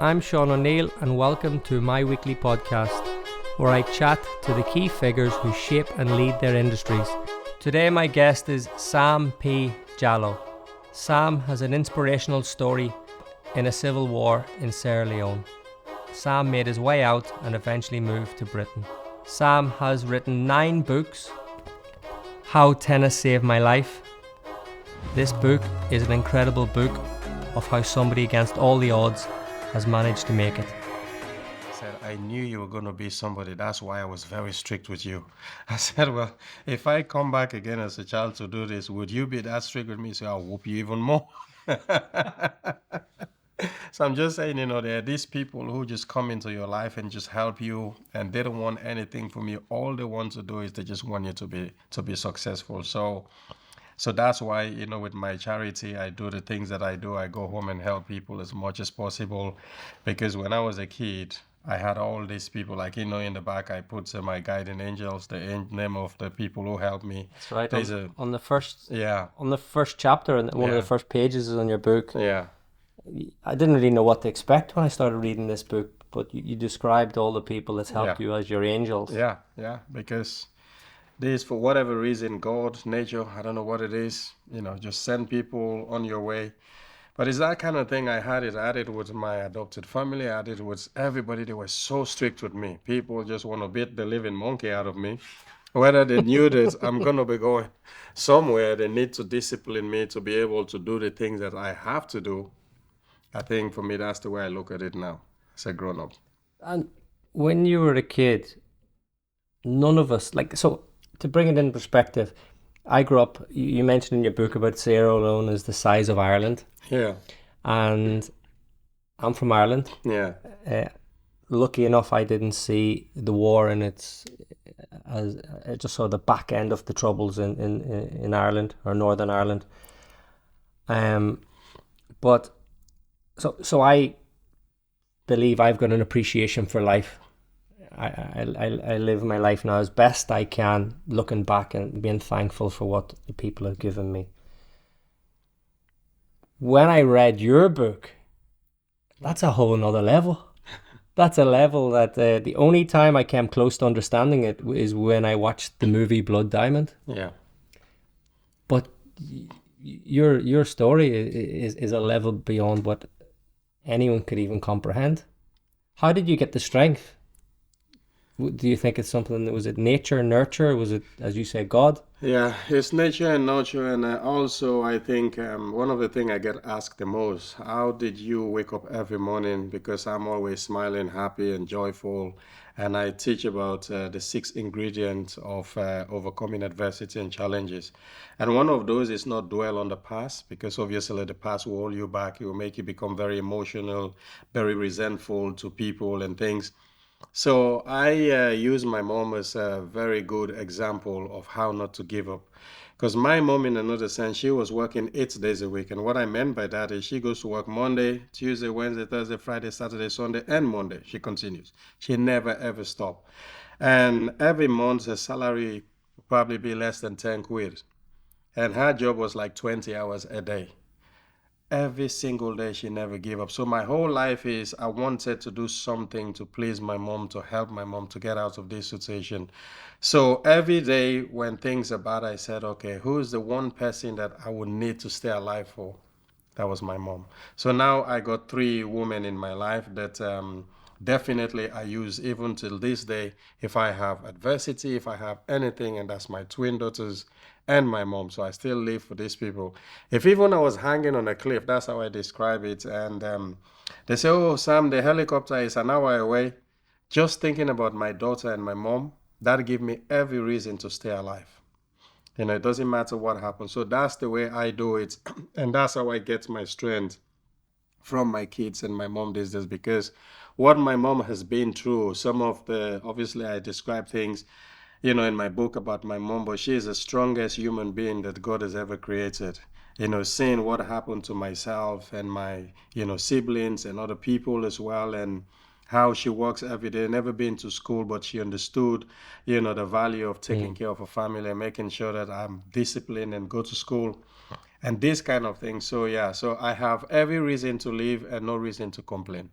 I'm Sean O'Neill and welcome to my weekly podcast where I chat to the key figures who shape and lead their industries. Today my guest is Sam P Jalloh. Sam has an inspirational story in a civil war in Sierra Leone. Sam made his way out and eventually moved to Britain. Sam has written 9 books. How Tennis Saved My Life. This book is an incredible book of how somebody against all the odds has managed to make it. I said, I knew you were going to be somebody. That's why I was very strict with you. I said, well, if I come back again as a child to do this, would you be that strict with me? So I'll whoop you even more. So I'm just saying, there are these people who just come into your life and just help you, and they don't want anything from you. All they want to do is they just want you to be successful. So that's why, with my charity, I do the things that I do. I go home and help people as much as possible. Because when I was a kid, I had all these people, like, in the back, I put my guiding angels, the name of the people who helped me. That's right. There's on the first yeah. on the first chapter and one of the first pages is on your book. Yeah. I didn't really know what to expect when I started reading this book, but you described all the people that's helped you as your angels. Yeah, because this, for whatever reason, God, nature, I don't know what it is, just send people on your way. But it's that kind of thing. I had it with my adopted family. I had it with everybody. They were so strict with me. People just want to beat the living monkey out of me. Whether they knew that I'm going to be going somewhere, they need to discipline me to be able to do the things that I have to do. I think for me, that's the way I look at it now as a grown-up. And when you were a kid, none of us, so to bring it in perspective, I grew up, you mentioned in your book about Sierra Leone as the size of Ireland. Yeah. And I'm from Ireland. Yeah. Lucky enough, I didn't see the war I just saw the back end of the troubles in Ireland or Northern Ireland. But so I believe I've got an appreciation for life. I live my life now as best I can, looking back and being thankful for what the people have given me. When I read your book, that's a whole nother level. That's a level that the only time I came close to understanding it is when I watched the movie Blood Diamond. Yeah. But your story is a level beyond what anyone could even comprehend. How did you get the strength? Do you think it's something that was it nature, nurture? Was it, as you say, God? Yeah, it's nature and nurture. And also, I think one of the things I get asked the most, how did you wake up every morning? Because I'm always smiling, happy and joyful. And I teach about the 6 ingredients of overcoming adversity and challenges. And one of those is not dwell on the past, because obviously the past will hold you back. It will make you become very emotional, very resentful to people and things. So I use my mom as a very good example of how not to give up. Because my mom, in another sense, she was working 8 days a week. And what I meant by that is she goes to work Monday, Tuesday, Wednesday, Thursday, Friday, Saturday, Sunday, and Monday. She continues. She never, ever stopped. And every month, her salary would probably be less than 10 quid. And her job was like 20 hours a day. Every single day she never gave up. So my whole life is I wanted to do something to please my mom, to help my mom to get out of this situation. So every day when things are bad, I said, okay, who's the one person that I would need to stay alive for? That was my mom. So now I got 3 women in my life that definitely I use even till this day. If I have adversity, if I have anything, and that's my twin daughters and my mom. So I still live for these people. If even I was hanging on a cliff, that's how I describe it. And they say, oh, Sam, the helicopter is an hour away. Just thinking about my daughter and my mom, that gave me every reason to stay alive. It doesn't matter what happens. So that's the way I do it. And that's how I get my strength from my kids and my mom these days, because what my mom has been through, some of the, obviously I describe things, in my book about my mom, but she is the strongest human being that God has ever created. Seeing what happened to myself and my, siblings and other people as well, and how she works every day, never been to school, but she understood, the value of taking care of a family and making sure that I'm disciplined and go to school and this kind of thing. So, yeah, so I have every reason to live and no reason to complain.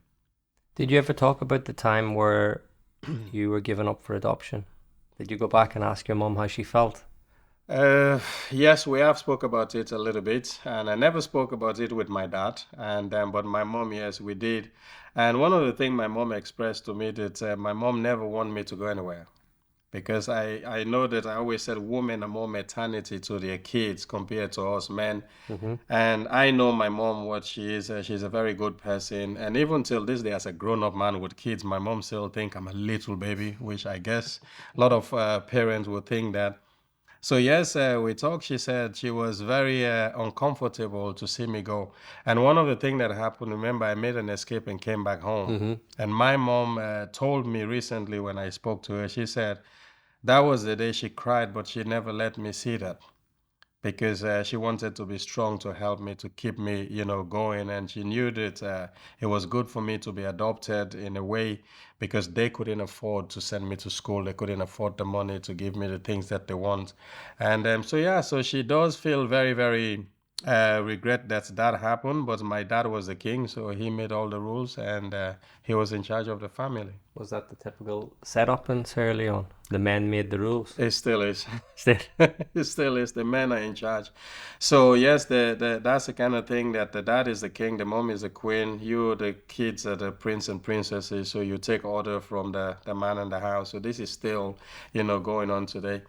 Did you ever talk about the time where you were given up for adoption? Did you go back and ask your mum how she felt? Uh, yes, we have spoke about it a little bit, and I never spoke about it with my dad, and but my mom, yes, we did. And one of the things my mom expressed to me that my mom never wanted me to go anywhere because I know that I always said women are more maternity to their kids compared to us men. Mm-hmm. And I know my mom what she is. She's a very good person. And even till this day, as a grown-up man with kids, my mom still think I'm a little baby, which I guess a lot of parents would think that. So yes, we talked. She said she was very uncomfortable to see me go. And one of the things that happened, remember, I made an escape and came back home. Mm-hmm. And my mom told me recently when I spoke to her, she said that was the day she cried, but she never let me see that because she wanted to be strong to help me to keep me going, and she knew that it was good for me to be adopted in a way because they couldn't afford to send me to school, they couldn't afford the money to give me the things that they want. And so yeah, so she does feel very very regret that that happened, but my dad was the king, so he made all the rules, and he was in charge of the family. Was that the typical setup in Sierra Leone? The men made the rules. It still is. Still. It still is. The men are in charge. So yes, that's the kind of thing that the dad is the king, the mom is the queen, you the kids are the prince and princesses. So you take order from the man in the house. So this is still, going on today.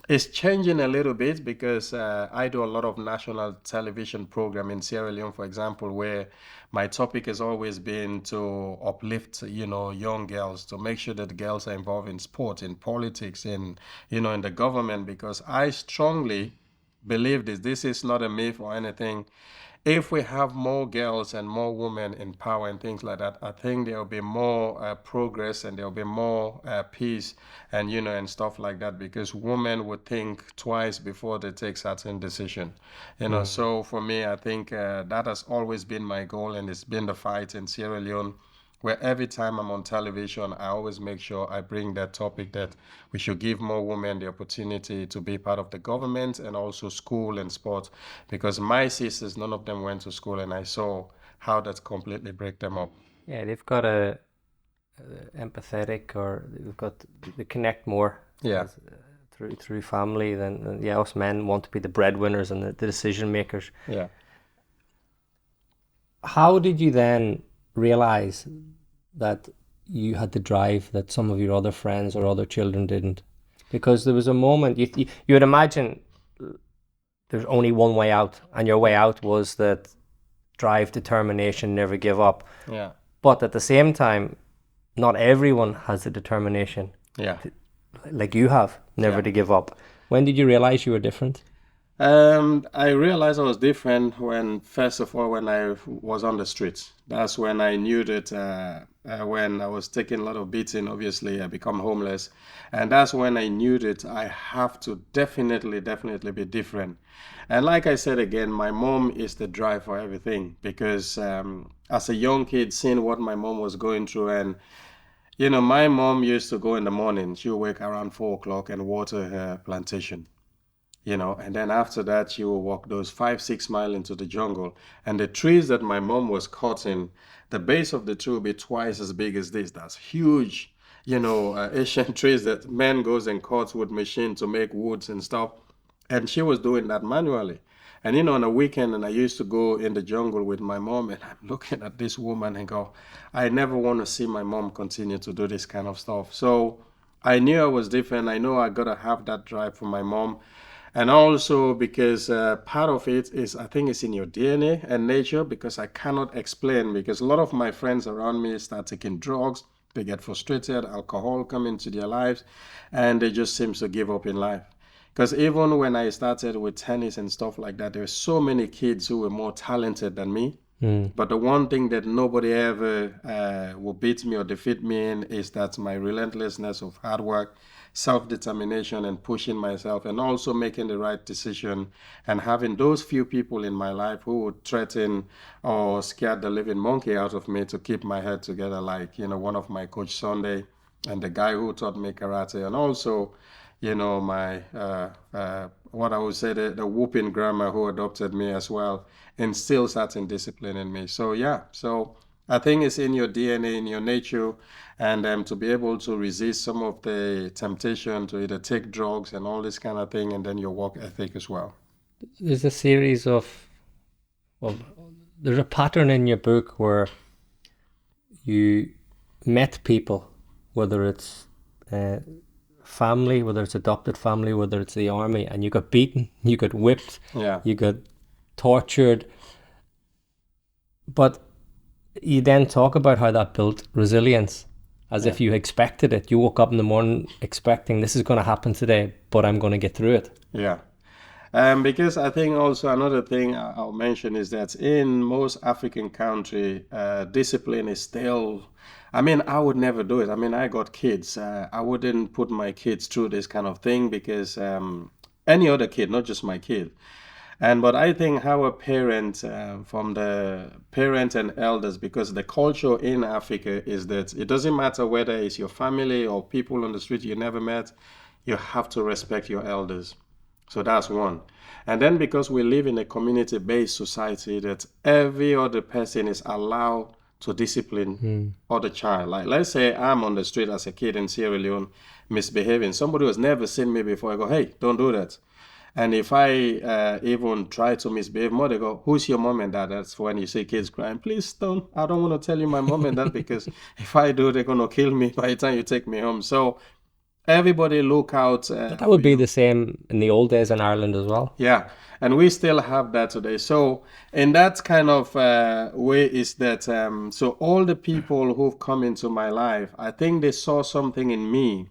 It's changing a little bit because I do a lot of national television program in Sierra Leone, for example, where my topic has always been to uplift, young girls, to make sure that girls are involved in sport, in politics, in the government, because I strongly believe this. This is not a myth or anything. If we have more girls and more women in power and things like that, I think there will be more progress, and there will be more peace, and and stuff like that, because women would think twice before they take certain decision. So for me, I think that has always been my goal, and it's been the fight in Sierra Leone, where every time I'm on television, I always make sure I bring that topic that we should give more women the opportunity to be part of the government and also school and sports. Because my sisters, none of them went to school, and I saw how that completely break them up. Yeah, they've got a empathetic, or they've got they connect more Yeah, through family than yeah, us men want to be the breadwinners and the decision makers. yeah. How did you then realize that you had the drive that some of your other friends or other children didn't? Because there was a moment you would imagine there's only one way out, and your way out was that drive, determination, never give up. Yeah, But at the same time, not everyone has the determination yeah. like you have, never Yeah. to give up. When did you realize you were different? I realized I was different when, first of all, when I was on the streets. That's when I knew that when I was taking a lot of beating, obviously, I become homeless. And that's when I knew that I have to definitely be different. And like I said again, my mom is the drive for everything because as a young kid, seeing what my mom was going through, and my mom used to go in the morning. She would wake around 4 o'clock and water her plantation, and then after that she will walk those 5 6 miles into the jungle, and the trees that my mom was cutting, the base of the tree will be twice as big as this. That's huge, Asian trees that man goes and cuts with machine to make woods and stuff, and she was doing that manually. And on a weekend, and I used to go in the jungle with my mom, and I'm looking at this woman and go, I never want to see my mom continue to do this kind of stuff. So I knew I was different. I know I gotta have that drive for my mom. And also because part of it is, I think it's in your DNA and nature, because I cannot explain, because a lot of my friends around me start taking drugs, they get frustrated, alcohol come into their lives, and they just seem to give up in life. Because even when I started with tennis and stuff like that, there were so many kids who were more talented than me. But the one thing that nobody ever will beat me or defeat me in is that my relentlessness of hard work, self-determination, and pushing myself, and also making the right decision, and having those few people in my life who would threaten or scare the living monkey out of me to keep my head together, like, one of my coach Sunday, and the guy who taught me karate, and also, my what I would say, the whooping grandma who adopted me as well, instill certain discipline in me. So yeah, so I think it's in your DNA, in your nature, and to be able to resist some of the temptation to either take drugs and all this kind of thing, and then your work ethic as well. There's a series of, well, there's a pattern in your book where you met people, whether it's family, whether it's adopted family, whether it's the army, and you got beaten, you got whipped, Yeah. you got tortured. But you then talk about how that built resilience, as if you expected it. You woke up in the morning expecting this is going to happen today, but I'm going to get through it. Yeah. Because I think also another thing I'll mention is that in most African country, discipline is still, I mean, I would never do it. I mean, I got kids. I wouldn't put my kids through this kind of thing because any other kid, not just my kid. But I think how a parent, from the parents and elders, because the culture in Africa is that it doesn't matter whether it's your family or people on the street you never met, you have to respect your elders. So that's one. And then because we live in a community-based society that every other person is allowed to discipline other child. Like let's say I'm on the street as a kid in Sierra Leone misbehaving. Somebody who's never seen me before, I go, hey, don't do that. And if I even try to misbehave more, they go, who's your mom and dad? That's when you see kids crying. Please don't. I don't want to tell you my mom and dad because if I do, they're going to kill me by the time you take me home. So everybody look out. But that would be the same in the old days in Ireland as well. Yeah. And we still have that today. So in that kind of way is that, so all the people who've come into my life, I think they saw something in me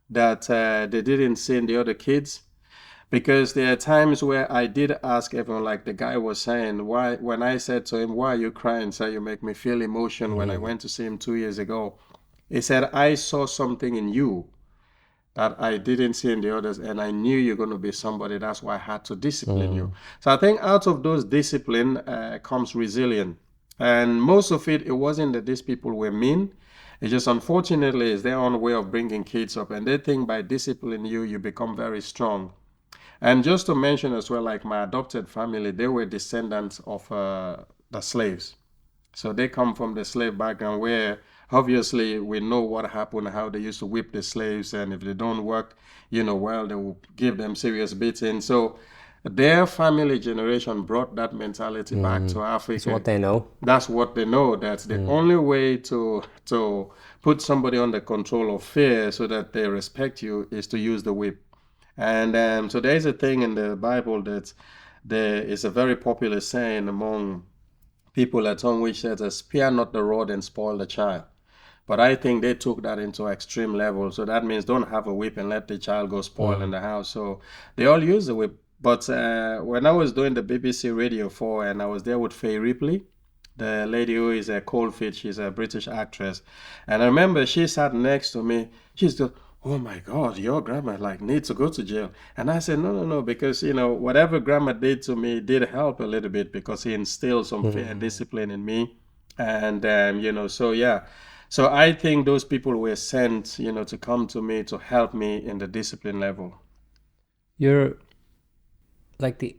that they didn't see in the other kids. Because there are times where I did ask everyone, like the guy was saying, why, when I said to him, why are you crying? So you make me feel emotion when I went to see him 2 years ago. He said, I saw something in you that I didn't see in the others, and I knew you're going to be somebody. That's why I had to discipline you. So I think out of those discipline comes resilience. And most of it wasn't that these people were mean. It's just unfortunately it's their own way of bringing kids up. And they think by disciplining you, you become very strong. And just to mention as well, like my adopted family, they were descendants of the slaves. So they come from the slave background where obviously we know what happened, how they used to whip the slaves. And if they don't work, well, they will give them serious beating. So their family generation brought that mentality back to Africa. That's what they know. That's what they know. That's the only way to put somebody under control of fear so that they respect you is to use the whip. And so there's a thing in the Bible that there is a very popular saying among people at home which says, spare not the rod and spoil the child. But I think they took that into extreme level. So that means don't have a whip and let the child go spoil in the house. So they all use the whip. But when I was doing the BBC Radio 4 and I was there with Faye Ripley, the lady who is a cold feet, she's a British actress. And I remember she sat next to me. She's just, oh my God, your grandma needs to go to jail. And I said, no, because, whatever grandma did to me did help a little bit because he instilled some fear and discipline in me. And, so yeah. So I think those people were sent, to come to me to help me in the discipline level. You're like the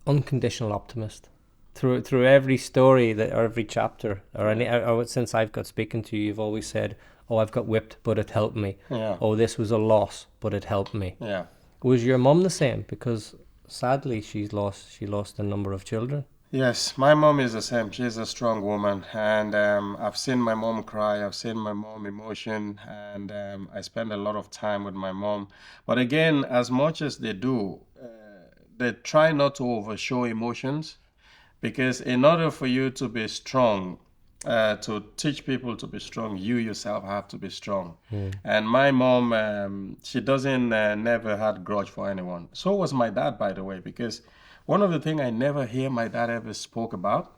unconditional optimist. Through every story or every chapter or since I've got speaking to you, you've always said, oh, I've got whipped, but it helped me. Yeah. Oh, this was a loss, but it helped me. Yeah. Was your mum the same? Because sadly, she lost a number of children. Yes, my mom is the same. She's a strong woman, and I've seen my mom cry. I've seen my mom emotion, and I spend a lot of time with my mom. But again, as much as they do, they try not to overshow emotions, because in order for you to be strong, to teach people to be strong, you yourself have to be strong. And my mom, she doesn't never had grudge for anyone. So was my dad, by the way, because one of the things I never hear my dad ever spoke about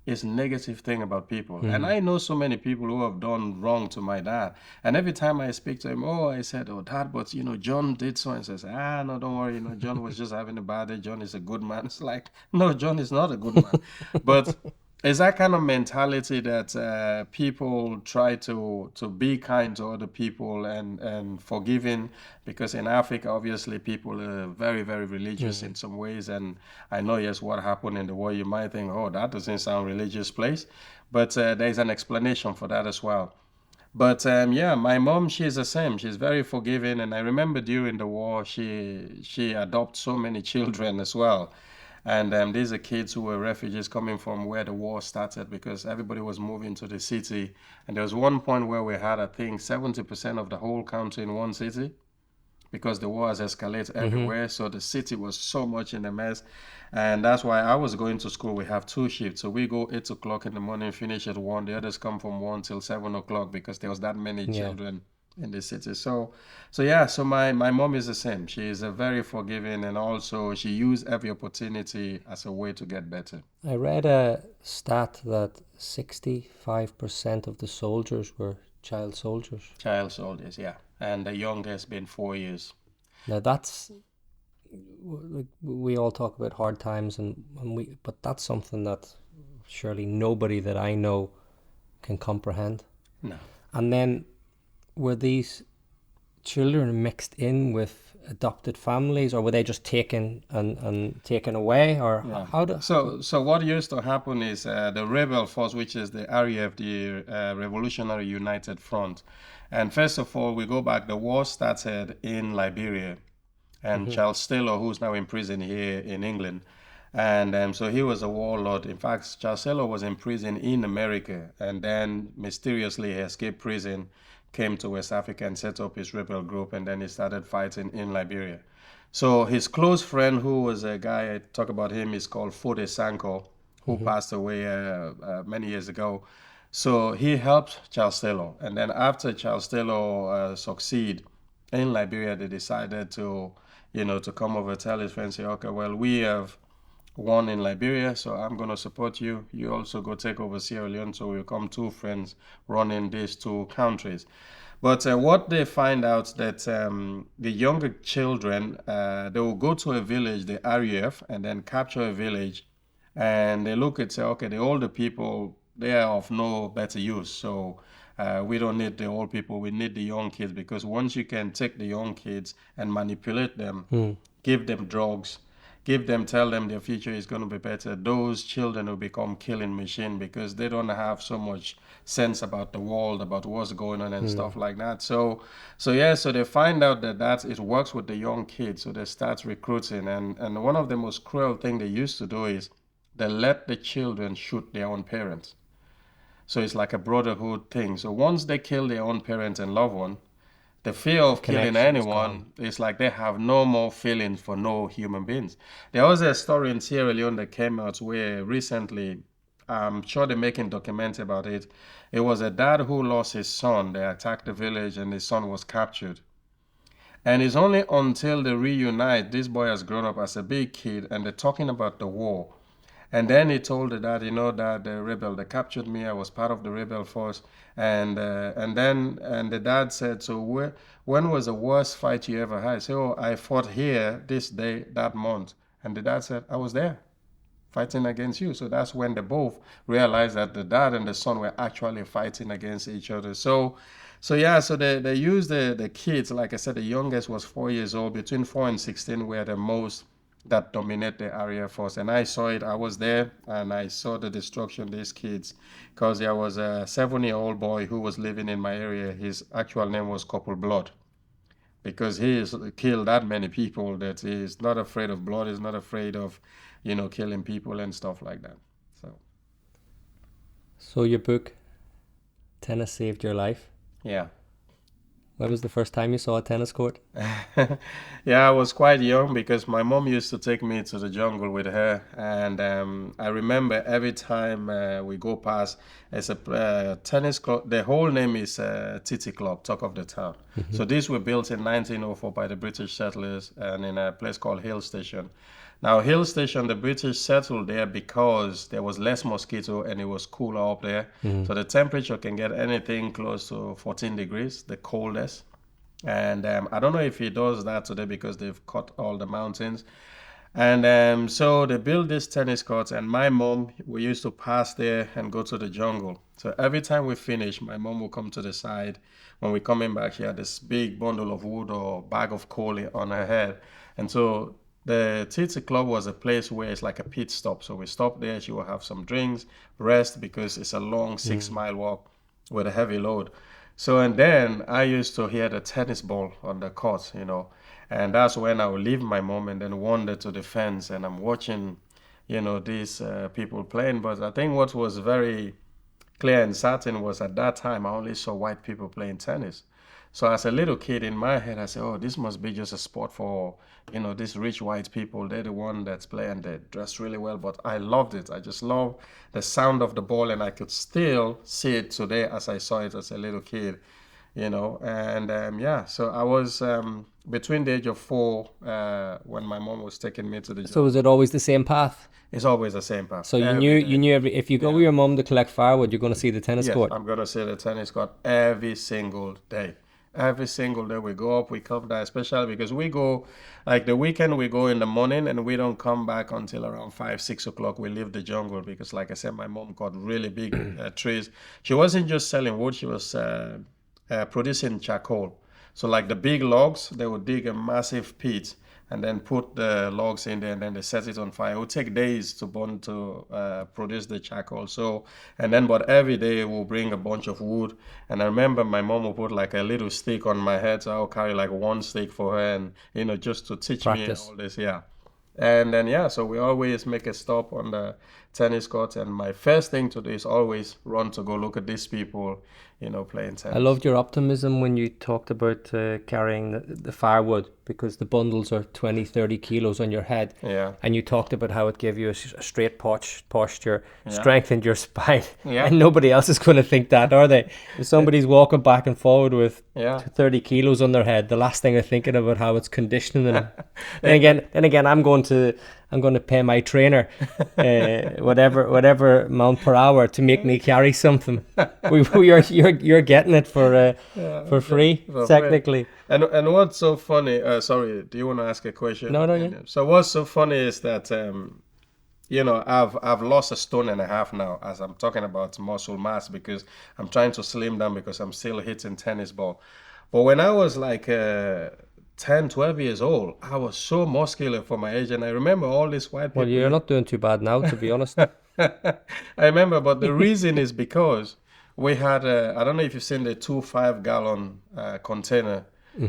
is negative thing about people. And I know so many people who have done wrong to my dad. And every time I speak to him, I said, oh, Dad, but, John did so. And says, no, don't worry. John was just having a bad day. John is a good man. It's like, no, John is not a good man. But it's that kind of mentality that people try to be kind to other people and forgiving, because in Africa, obviously, people are very, very religious in some ways. And I know, yes, what happened in the war, you might think, oh, that doesn't sound religious place. But there's an explanation for that as well. But yeah, my mom, she's the same. She's very forgiving, and I remember during the war, she adopted so many children as well. And these are kids who were refugees coming from where the war started because everybody was moving to the city. And there was one point where we had, I think, 70% of the whole country in one city because the war has escalated everywhere. So the city was so much in a mess. And that's why I was going to school. We have two shifts. So we go 8 o'clock in the morning, finish at 1. The others come from 1 till 7 o'clock because there was that many Yeah. children in the city. So yeah, so my mom is the same. She is a very forgiving, and also she used every opportunity as a way to get better. I read a stat that 65% of the soldiers were child soldiers. Child soldiers, yeah. And the youngest been 4 years. Now that's, like, we all talk about hard times, but that's something that surely nobody that I know can comprehend. No. And then were these children mixed in with adopted families, or were they just taken and taken away, or Yeah. how do? So what used to happen is the rebel force, which is the RUF, the Revolutionary United Front. And first of all, we go back, the war started in Liberia. And Charles Taylor, who's now in prison here in England. And so he was a warlord. In fact, Charles Taylor was in prison in America, and then mysteriously he escaped prison, came to West Africa and set up his rebel group, and then he started fighting in Liberia. So his close friend, who was a guy, I talk about him, is called Fode Sanko, who passed away many years ago. So he helped Charles Taylor. And then after Charles Taylor succeed in Liberia, they decided to come over, tell his friends, say, okay, well, we have won in Liberia, so I'm going to support you. You also go take over Sierra Leone, so we become two friends running these two countries. But what they find out that the younger children, they will go to a village, the RUF, and then capture a village, and they look and say, okay, the older people, they are of no better use. So we don't need the old people, we need the young kids, because once you can take the young kids and manipulate them, give them drugs, tell them their future is going to be better, those children will become killing machine because they don't have so much sense about the world, about what's going on and stuff like that. So yeah, so they find out that it works with the young kids, so they start recruiting. And one of the most cruel thing they used to do is they let the children shoot their own parents. So it's like a brotherhood thing. So once they kill their own parents and loved one, the fear of killing Connection is anyone is like they have no more feelings for no human beings. There was a story in Sierra Leone that came out where recently, I'm sure they're making documentary about it. It was a dad who lost his son. They attacked the village and his son was captured. And it's only until they reunite, this boy has grown up as a big kid and they're talking about the war. And then he told the dad, that the rebel, they captured me. I was part of the rebel force. And the dad said, so when was the worst fight you ever had? I said, oh, I fought here this day, that month. And the dad said, I was there fighting against you. So that's when they both realized that the dad and the son were actually fighting against each other. So yeah, so they used the kids. Like I said, the youngest was 4 years old. Between 4 and 16 were the most that dominate the area force. And I saw it. I was there and I saw the destruction of these kids, because there was a 7-year-old boy who was living in my area. His actual name was Couple Blood, because he has killed that many people that he's not afraid of blood. He's not afraid of, killing people and stuff like that. So your book, Tennis Saved Your Life. Yeah. When was the first time you saw a tennis court? Yeah, I was quite young because my mom used to take me to the jungle with her. And I remember every time we go past, it's a tennis club. The whole name is Titi Club, Talk of the Town. So these were built in 1904 by the British settlers and in a place called Hill Station. Now, Hill Station, the British settled there because there was less mosquito and it was cooler up there. So the temperature can get anything close to 14 degrees, the coldest. And I don't know if it does that today because they've cut all the mountains. And so they built this tennis courts, and my mom, we used to pass there and go to the jungle. So every time we finish, my mom will come to the side. When we're coming back, she had this big bundle of wood or bag of coal on her head. And so the theatre club was a place where it's like a pit stop. So we stop there. She will have some drinks, rest because it's a long 6 mile walk with a heavy load. So and then I used to hear the tennis ball on the court, and that's when I would leave my mom and then wander to the fence and I'm watching, these people playing. But I think what was very clear and certain was at that time I only saw white people playing tennis. So as a little kid in my head, I said, "Oh, this must be just a sport for, these rich white people. They're the one that's playing. They dress really well." But I loved it. I just love the sound of the ball, and I could still see it today as I saw it as a little kid. And yeah. So I was between the age of 4 when my mom was taking me to the So job. was it always the same path? It's always the same path So every you day. knew if you go with Yeah. your mum to collect firewood, you're going to see the tennis Yes, court. I'm gonna say the tennis court every single day. Every single day we go up, we come down, especially because we go like the weekend we go in the morning and we don't come back until around 5, 6 o'clock. We leave the jungle because like I said, my mom got really big trees. She wasn't just selling wood, she was producing charcoal. So like the big logs, they would dig a massive pit and then put the logs in there and then they set it on fire. It would take days to burn to produce the charcoal. So and then but every day we'll bring a bunch of wood. And I remember my mom would put like a little stick on my head, so I'll carry like one stick for her and just to teach me Practice. all this, yeah. And then yeah, so we always make a stop on the tennis court and my first thing to do is always run to go look at these people, playing tennis. I loved your optimism when you talked about carrying the firewood because the bundles are 20, 30 kilos on your head. Yeah. And you talked about how it gave you a straight posture, Yeah. strengthened your spine. Yeah. And nobody else is going to think that, are they? If somebody's walking back and forward with Yeah. 30 kilos on their head, the last thing they're thinking about how it's conditioning them. then again, I'm going to pay my trainer whatever amount per hour to make me carry something. You're getting it for free, for free. technically. And what's so funny? Sorry, do you want to ask a question? No, yeah. So what's so funny is that I've lost a stone and a half now as I'm talking about muscle mass because I'm trying to slim down because I'm still hitting tennis ball. But when I was like 10, 12 years old, I was so muscular for my age, and I remember all these white people. Well, you're not doing too bad now, to be honest. I remember, but the reason is because we had I don't know if you've seen the 2 5 gallon container.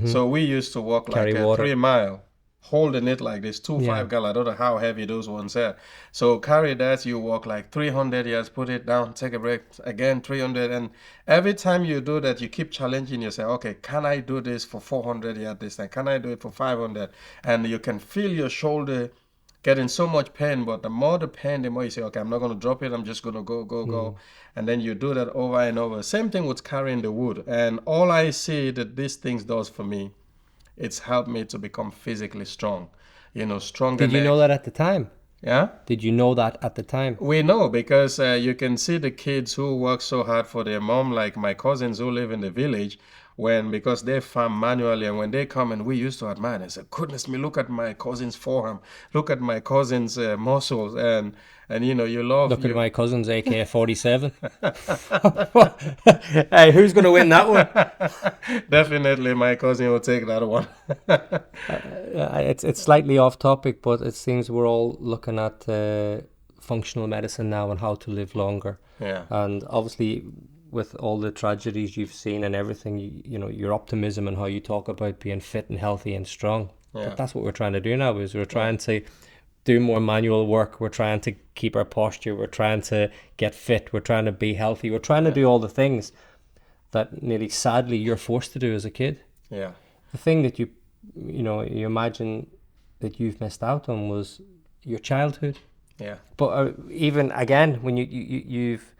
So we used to walk Carry like water. 3 mile, holding it like this, 2 5 gallon. I don't know how heavy those ones are. So carry that, you walk like 300 yards, put it down, take a break, again 300. And every time you do that, you keep challenging yourself. Okay, can I do this for 400 yards this time? Can I do it for 500? And you can feel your shoulder getting so much pain, but the more the pain, the more you say, okay, I'm not going to drop it. I'm just going to go. And then you do that over and over. Same thing with carrying the wood. And all I see that these things does for me, it's helped me to become physically strong, stronger. Did you know that at the time? Yeah? Did you know that at the time? We know because you can see the kids who work so hard for their mom, like my cousins who live in the village, because they farm manually, and when they come and we used to admire and say, goodness me, look at my cousin's forearm, look at my cousin's muscles, and you love. Look at my cousin's AK-47. Hey, who's going to win that one? Definitely, my cousin will take that one. It's slightly off topic, but it seems we're all looking at functional medicine now and how to live longer. Yeah. And obviously, with all the tragedies you've seen and everything, your optimism and how you talk about being fit and healthy and strong. Yeah. But that's what we're trying to do now. Is we're trying to do more manual work. We're trying to keep our posture. We're trying to get fit. We're trying to be healthy. We're trying to do all the things that nearly sadly you're forced to do as a kid. Yeah. The thing that you imagine that you've missed out on was your childhood. Yeah. But even again, when you've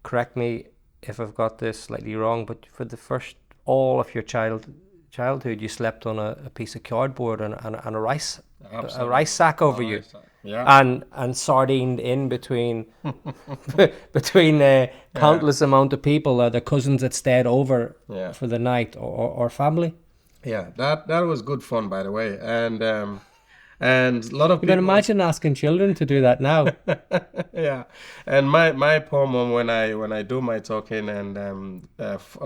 correct me if I've got this slightly wrong, but for the first all of your childhood, you slept on a piece of cardboard and a rice sack over you. Yeah. And sardined in between countless amount of people, the cousins that stayed over for the night or family. Yeah, that was good fun, by the way, and a lot of You people. can imagine asking children to do that now. Yeah, and my poor mom, when I do my talking, and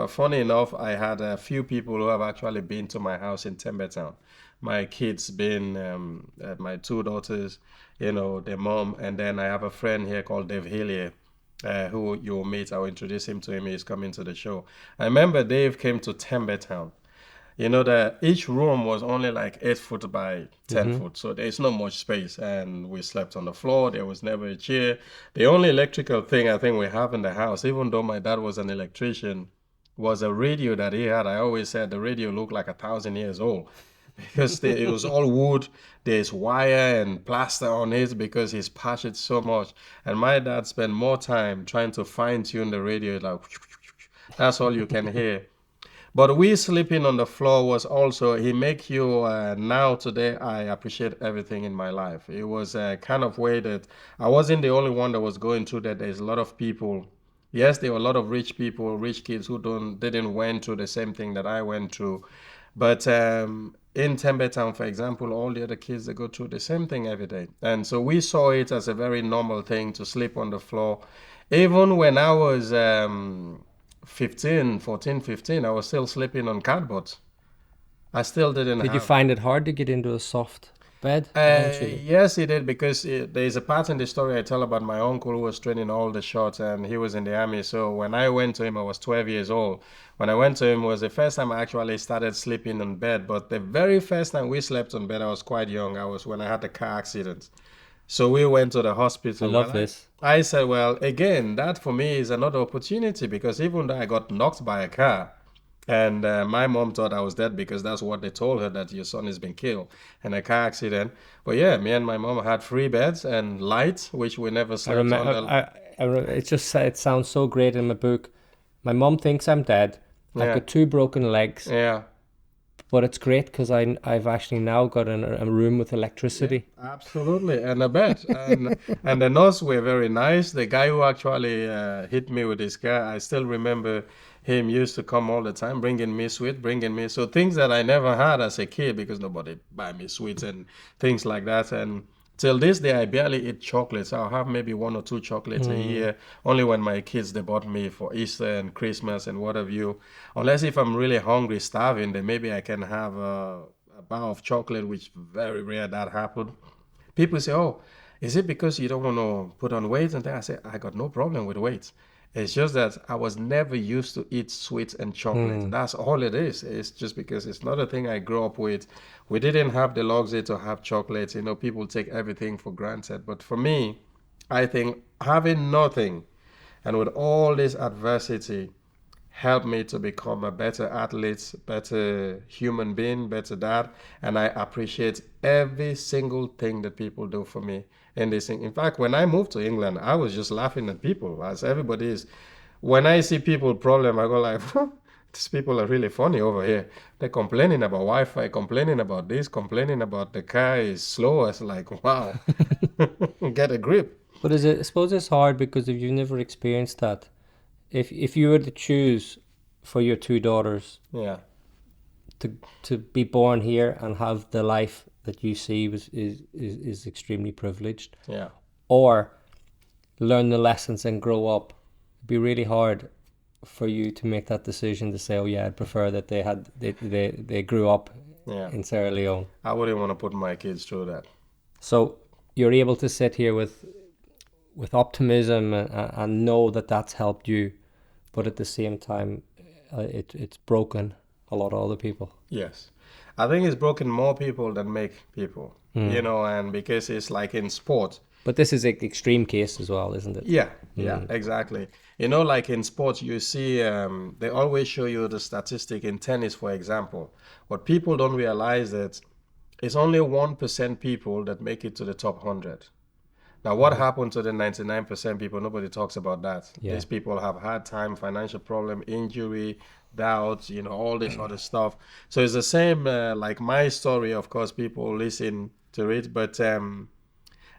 funny enough, I had a few people who have actually been to my house in Timbertown. my kids being my two daughters, their mom, and then I have a friend here called Dave Hillier, who you'll meet. I'll introduce him to him. He's coming to the show. I remember Dave came to Tembe Town. That each room was only like 8 foot by 10 foot, so there's not much space, and we slept on the floor. There was never a chair. The only electrical thing I think we have in the house, even though my dad was an electrician, was a radio that he had. I always said the radio looked like 1,000 years old because it was all wood. There's wire and plaster on it because he's patched it so much. And my dad spent more time trying to fine tune the radio, like that's all you can hear. But we sleeping on the floor was also, he make you, now today, I appreciate everything in my life. It was a kind of way that I wasn't the only one that was going through that. There's a lot of people. Yes, there were a lot of rich people, rich kids who didn't went through the same thing that I went through. But in Tembe Town, for example, all the other kids, they go through the same thing every day. And so we saw it as a very normal thing to sleep on the floor. Even when I was 15, I was still sleeping on cardboard. I still didn't Did you have. find it hard to get into a soft bed eventually? Yes, he did because there's a part in the story I tell about my uncle who was training all the shots and he was in the army. So when I went to him, I was 12 years old. When I went to him, it was the first time I actually started sleeping on bed. But the very first time we slept on bed, I was quite young. I was when I had the car accident. So we went to the I hospital. love this. I said, well, again, that for me is another opportunity because even though I got knocked by a car, and my mom thought I was dead because that's what they told her, that your son has been killed in a car accident. But yeah, me and my mom had 3 beds and light, which we never I slept on. remember. It just it sounds so great in my book. My mom thinks I'm dead. I've Yeah, got 2 broken legs, yeah. but it's great because I've actually now got a room with electricity. Absolutely, and a bed, and the nurse were very nice. The guy who actually hit me with his car, I still remember him used to come all the time, bringing me sweet, bringing me so things that I never had as a kid because nobody buy me sweets and things like that. And till this day, I barely eat chocolates. I'll have maybe 1 or 2 chocolates a year. Only when my kids they bought me for Easter and Christmas and what have you. Unless if I'm really hungry, starving, then maybe I can have a bar of chocolate, which very rare that happen. People say, "Oh, is it because you don't want to put on weight?" And then I say, "I got no problem with weight. It's just that I was never used to eat sweets and chocolate. That's all it is. It's just because it's not a thing I grew up with. We didn't have the luxury to have chocolates. People take everything for granted. But for me, I think having nothing and with all this adversity helped me to become a better athlete, better human being, better dad. And I appreciate every single thing that people do for me in this thing. In fact, when I moved to England, I was just laughing at people, as everybody is. When I see people problem, I go like, these people are really funny over here. They're complaining about Wi-Fi, complaining about this, complaining about the car is slow. It's like, wow, get a grip. But I suppose it's hard because if you've never experienced that, if you were to choose for your 2 daughters Yeah, to be born here and have the life that you see is extremely privileged, yeah. or learn the lessons and grow up, it'd be really hard for you to make that decision to say, oh yeah, I'd prefer that they grew up Yeah, in Sierra Leone. I wouldn't want to put my kids through that. So you're able to sit here with optimism and know that that's helped you, but at the same time, it's broken a lot of other people. Yes. I think it's broken more people than make people, and because it's like in sport. But this is an extreme case as well, isn't it? Yeah, yeah, exactly. Like in sports, you see, they always show you the statistic in tennis, for example. What people don't realize that it's only 1% people that make it to the top 100. Now, what happened to the 99% people? Nobody talks about that. Yeah. These people have hard time, financial problem, injury, doubt, all this other stuff. So it's the same, like my story, of course, people listen to it, but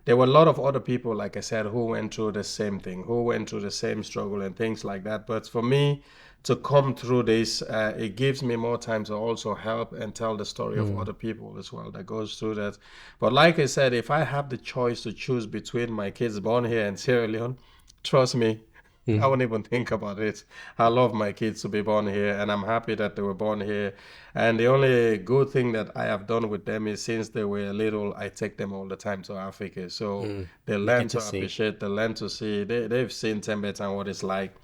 there were a lot of other people, like I said, who went through the same thing, who went through the same struggle and things like that. But for me to come through this, it gives me more time to also help and tell the story of other people as well that goes through that. But like I said, if I have the choice to choose between my kids born here and Sierra Leone, trust me, I wouldn't even think about it. I love my kids to be born here, and I'm happy that they were born here. And the only good thing that I have done with them is since they were little, I take them all the time to Africa. So they You learn get to to see. appreciate, they learn to see. They've seen Tembet and what it's like.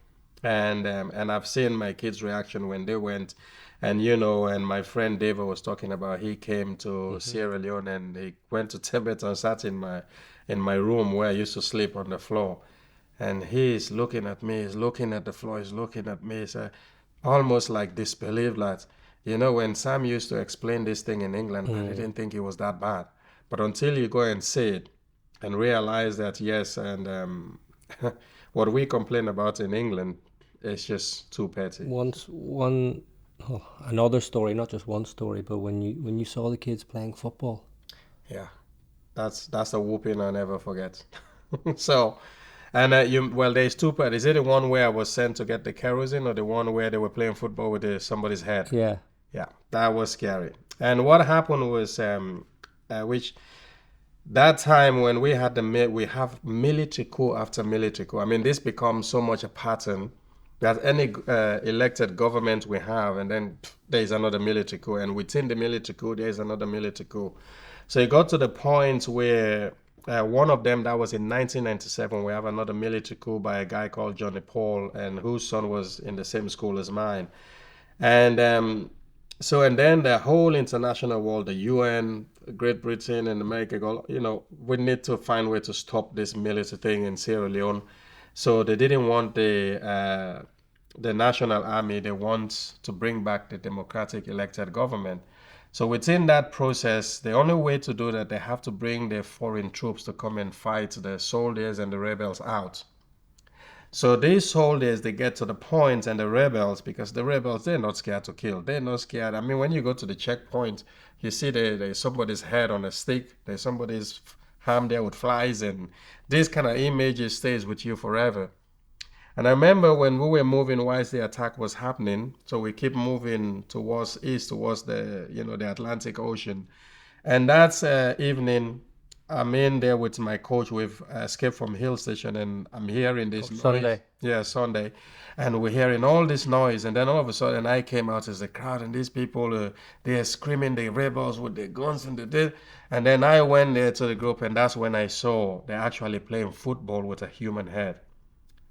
And I've seen my kids' reaction when they went. And and my friend David was talking about he came to Hmm. Sierra Leone and he went to Tembet and sat in my room where I used to sleep on the floor. And he's looking at me, he's looking at the floor, he's looking at me, so almost like disbelief that, when Sam used to explain this thing in England, I Mm. didn't think it was that bad. But until you go and see it and realize that, yes, and what we complain about in England is just too petty. Once one oh, another story, not just one story, but when you saw the kids playing football. Yeah, that's a whooping I'll never forget. So, and well, there's two parts. Is it the one where I was sent to get the kerosene, or the one where they were playing football with somebody's head? Yeah. Yeah, that was scary. And what happened was, which that time when we had we have military coup after military coup. I mean, this becomes so much a pattern that any elected government we have, and then there is another military coup, and within the military coup, there is another military coup. So it got to the point where one of them, that was in 1997, we have another military coup by a guy called Johnny Paul, and whose son was in the same school as mine. And and then the whole international world, the UN, Great Britain, and America go, we need to find a way to stop this military thing in Sierra Leone. So they didn't want the national army. They want to bring back the democratic elected government. So within that process, the only way to do that, they have to bring the foreign troops to come and fight the soldiers and the rebels out. So these soldiers, they get to the point, and the rebels, because the rebels, they're not scared to kill. They're not scared. I mean, when you go to the checkpoint, you see there's somebody's head on a stick. There's somebody's arm there with flies, and this kind of images stays with you forever. And I remember when we were moving whilst the attack was happening, so we keep moving towards east, towards the Atlantic Ocean. And that's evening, I'm in there with my coach. We've escaped from Hill Station, and I'm hearing Oh, this noise. Sunday. Yeah, Sunday, and we're hearing all this noise, and then all of a sudden I came out as a crowd, and these people they are screaming, the rebels with their guns and and then I went there to the group, and that's when I saw they're actually playing football with a human head.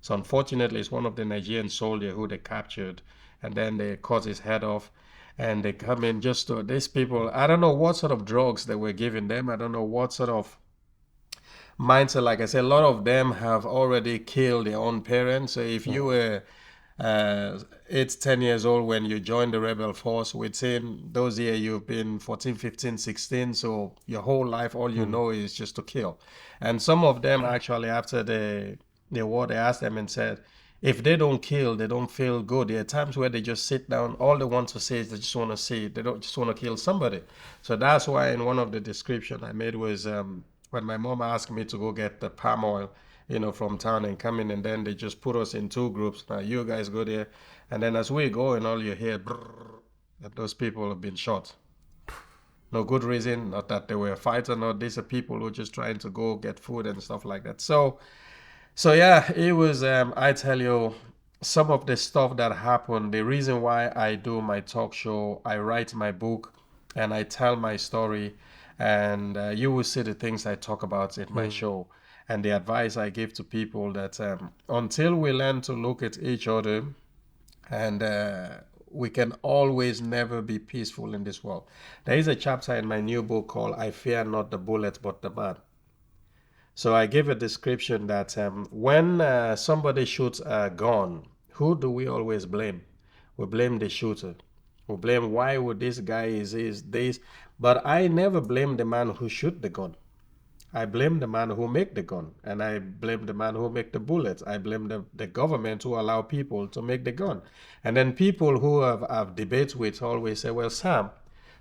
So unfortunately, it's one of the Nigerian soldiers who they captured, and then they cut his head off, and they come in just to these people. I don't know what sort of drugs they were giving them. I don't know what sort of mindset. Like I said, a lot of them have already killed their own parents. So if you Oh. were 8, 10 years old when you joined the rebel force, within those years you've been 14, 15, 16. So your whole life, all you Mm. know is just to kill. And some of them actually, after the war, they asked them and said, if they don't kill, they don't feel good. There are times where they just sit down. All they want to say is they just want to see it. They don't just want to kill somebody. So that's why in one of the description I made was when my mom asked me to go get the palm oil, from town and come in, and then they just put us in two groups. Now you guys go there, and then as we go, and all you hear, brrr, that those people have been shot. No good reason, not that they were fighting, or these are people who are just trying to go get food and stuff like that. So yeah, it was. I tell you, some of the stuff that happened. The reason why I do my talk show, I write my book, and I tell my story, and you will see the things I talk about in my Mm. show, and the advice I give to people that until we learn to look at each other, and we can always never be peaceful in this world. There is a chapter in my new book called "I Fear Not the Bullet, but the Man." So I give a description that when somebody shoots a gun, who do we always blame? We blame the shooter. We blame why would this guy is this, but I never blame the man who shoot the gun. I blame the man who make the gun, and I blame the man who make the bullets. I blame the government who allow people to make the gun. And then people who have debates with always say, well, Sam,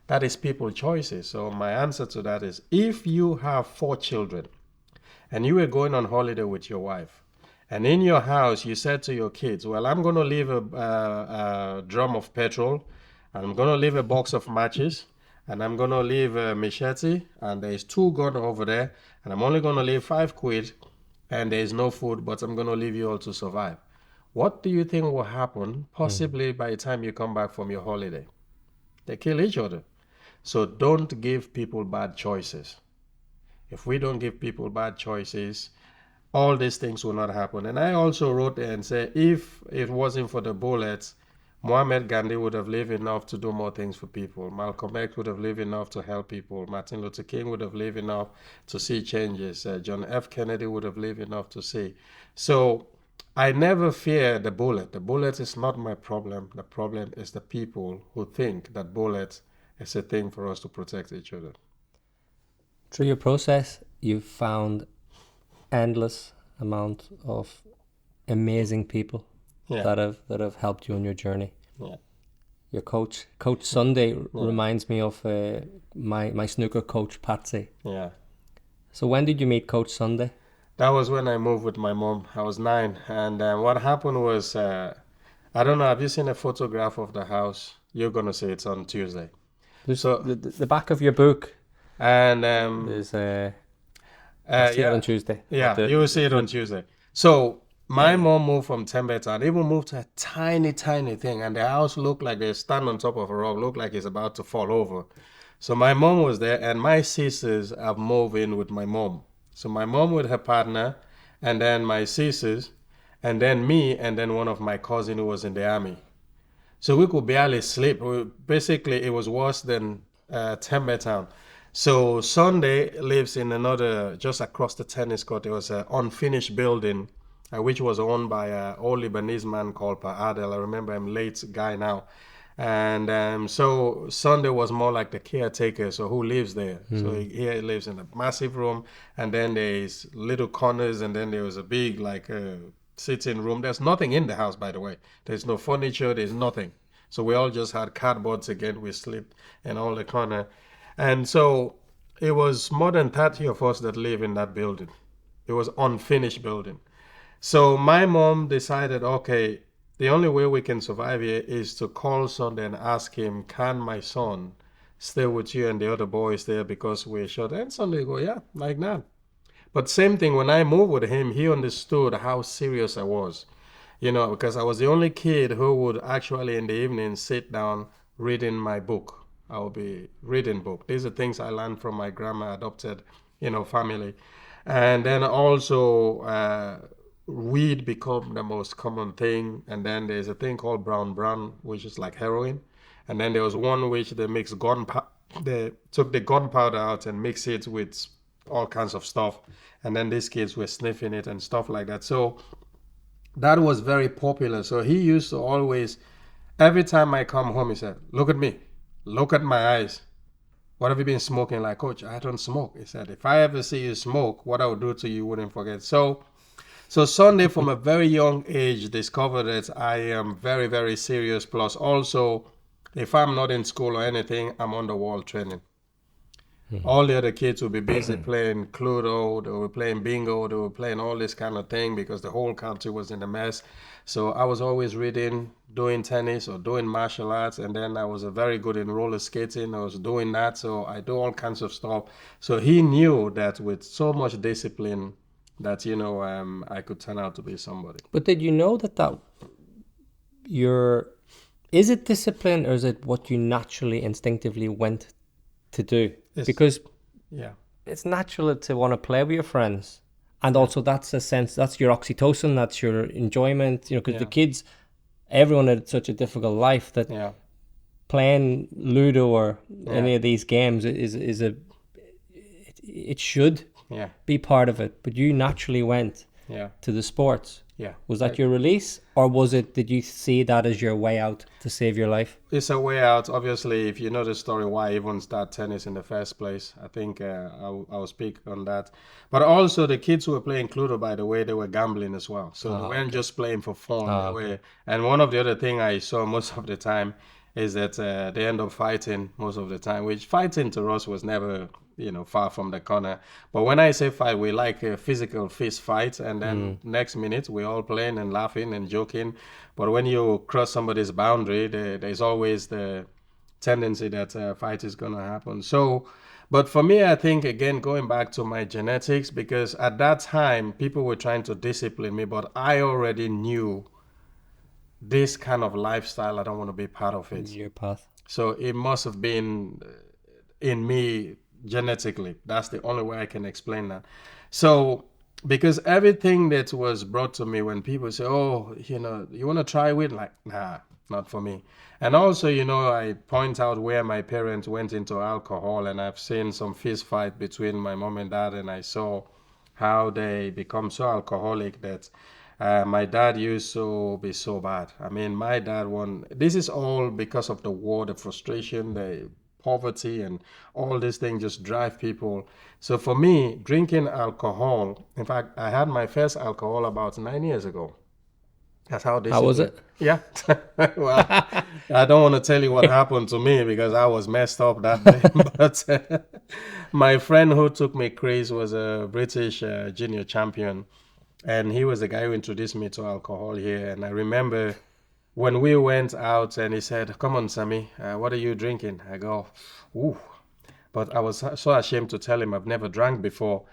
that is people choices. So my answer to that is, if you have 4 children and you were going on holiday with your wife, and in your house you said to your kids, well, I'm going to leave a drum of petrol, and I'm going to leave a box of matches, and I'm going to leave a machete, and there's 2 guns over there, and I'm only going to leave 5 quid, and there's no food, but I'm going to leave you all to survive. What do you think will happen possibly by the time you come back from your holiday? They kill each other. So don't give people bad choices. If we don't give people bad choices, all these things will not happen. And I also wrote there and said, if it wasn't for the bullets, Muhammad Gandhi would have lived enough to do more things for people. Malcolm X would have lived enough to help people. Martin Luther King would have lived enough to see changes. John F. Kennedy would have lived enough to see. So I never fear the bullet. The bullet is not my problem. The problem is the people who think that bullet is a thing for us to protect each other. Through your process, you've found endless amount of amazing people that have helped you on your journey. Your coach Sunday reminds me of my snooker coach Patsy. So when did you meet Coach Sunday? That was when I moved with my mom. I was 9, and what happened was, I don't know, have you seen a photograph of the house? You're gonna say it's on Tuesday. So the back of your book, and is I'll see it on Tuesday. You will see it on Tuesday. So my mom moved from Tembeta, even moved to a tiny thing, and the house looked like they stand on top of a rock, looked like it's about to fall over. So my mom was there, and my sisters have moved in with my mom. So my mom with her partner, and then my sisters, and then me, and then one of my cousins who was in the army. So we could barely sleep. Basically, it was worse than Tembe Town. So Sunday lives in another, just across the tennis court. There was an unfinished building, which was owned by an old Lebanese man called Pa Adel. I remember him, late guy now. And so Sunday was more like the caretaker, so who lives there? So he lives in a massive room, and then there's little corners, and then there was a big sitting room. There's nothing in the house, by the way. There's no furniture, there's nothing. So we all just had cardboards again. We slept in all the corner. And so it was more than 30 of us that live in that building. It was unfinished building. So my mom decided, okay, the only way we can survive here is to call Sunday and ask him, can my son stay with you and the other boys there because we're short? And Sunday go, yeah, like that. But same thing, when I moved with him, he understood how serious I was, because I was the only kid who would actually in the evening sit down reading my book. I would be reading book. These are things I learned from my grandma adopted, family. And then also weed become the most common thing, and then there's a thing called brown, which is like heroin, and then there was one which they mix they took the gunpowder out and mix it with all kinds of stuff, and then these kids were sniffing it and stuff like that. So that was very popular. So he used to always, every time I come home, he said, look at me, look at my eyes. What have you been smoking? Like, Coach, I don't smoke. He said, if I ever see you smoke, what I would do to you wouldn't forget. So Sunday, from a very young age, discovered that I am very, very serious. Plus, also, if I'm not in school or anything, I'm on the wall training. All the other kids will be busy playing Cluedo, they were playing bingo, they were playing all this kind of thing because the whole country was in a mess. So I was always reading, doing tennis or doing martial arts, and then I was very good in roller skating. I was doing that, so I do all kinds of stuff. So he knew that with so much discipline, that I could turn out to be somebody. But did you know that is it discipline, or is it what you naturally instinctively went to do? Because it's natural to want to play with your friends, and also that's your oxytocin, that's your enjoyment, because the kids, everyone had such a difficult life that playing Ludo or any of these games it should be part of it. But you naturally went to the sports. Was that your release, or did you see that as your way out to save your life? It's a way out. Obviously, if you know the story, why I even start tennis in the first place, I think I'll speak on that. But also the kids who were playing Cluedo, by the way, they were gambling as well. So they weren't just playing for fun. And one of the other thing I saw most of the time is that they end up fighting most of the time, which fighting to us was never far from the corner. But when I say fight, we like a physical fist fight, and then next minute we're all playing and laughing and joking. But when you cross somebody's boundary, there's always the tendency that a fight is going to happen. So, but for me, I think, again, going back to my genetics, because at that time, people were trying to discipline me, but I already knew this kind of lifestyle, I don't want to be part of it. Your path. So it must have been in me genetically. That's the only way I can explain that. So, because everything that was brought to me when people say, oh, you want to try with, like, nah, not for me. And also, I point out where my parents went into alcohol, and I've seen some fist fight between my mom and dad, and I saw how they become so alcoholic that my dad used to be so bad. I mean, my dad won. This is all because of the war, the frustration, the poverty, and all these things just drive people. So for me, drinking alcohol, in fact, I had my first alcohol about 9 years ago. That's how How was disciplined. it? Yeah. Well, I don't want to tell you what happened to me because I was messed up that day. But my friend who took me crazy was a British junior champion. And he was the guy who introduced me to alcohol here. And I remember when we went out and he said, come on, Sammy, what are you drinking? I go, ooh. But I was so ashamed to tell him I've never drank before.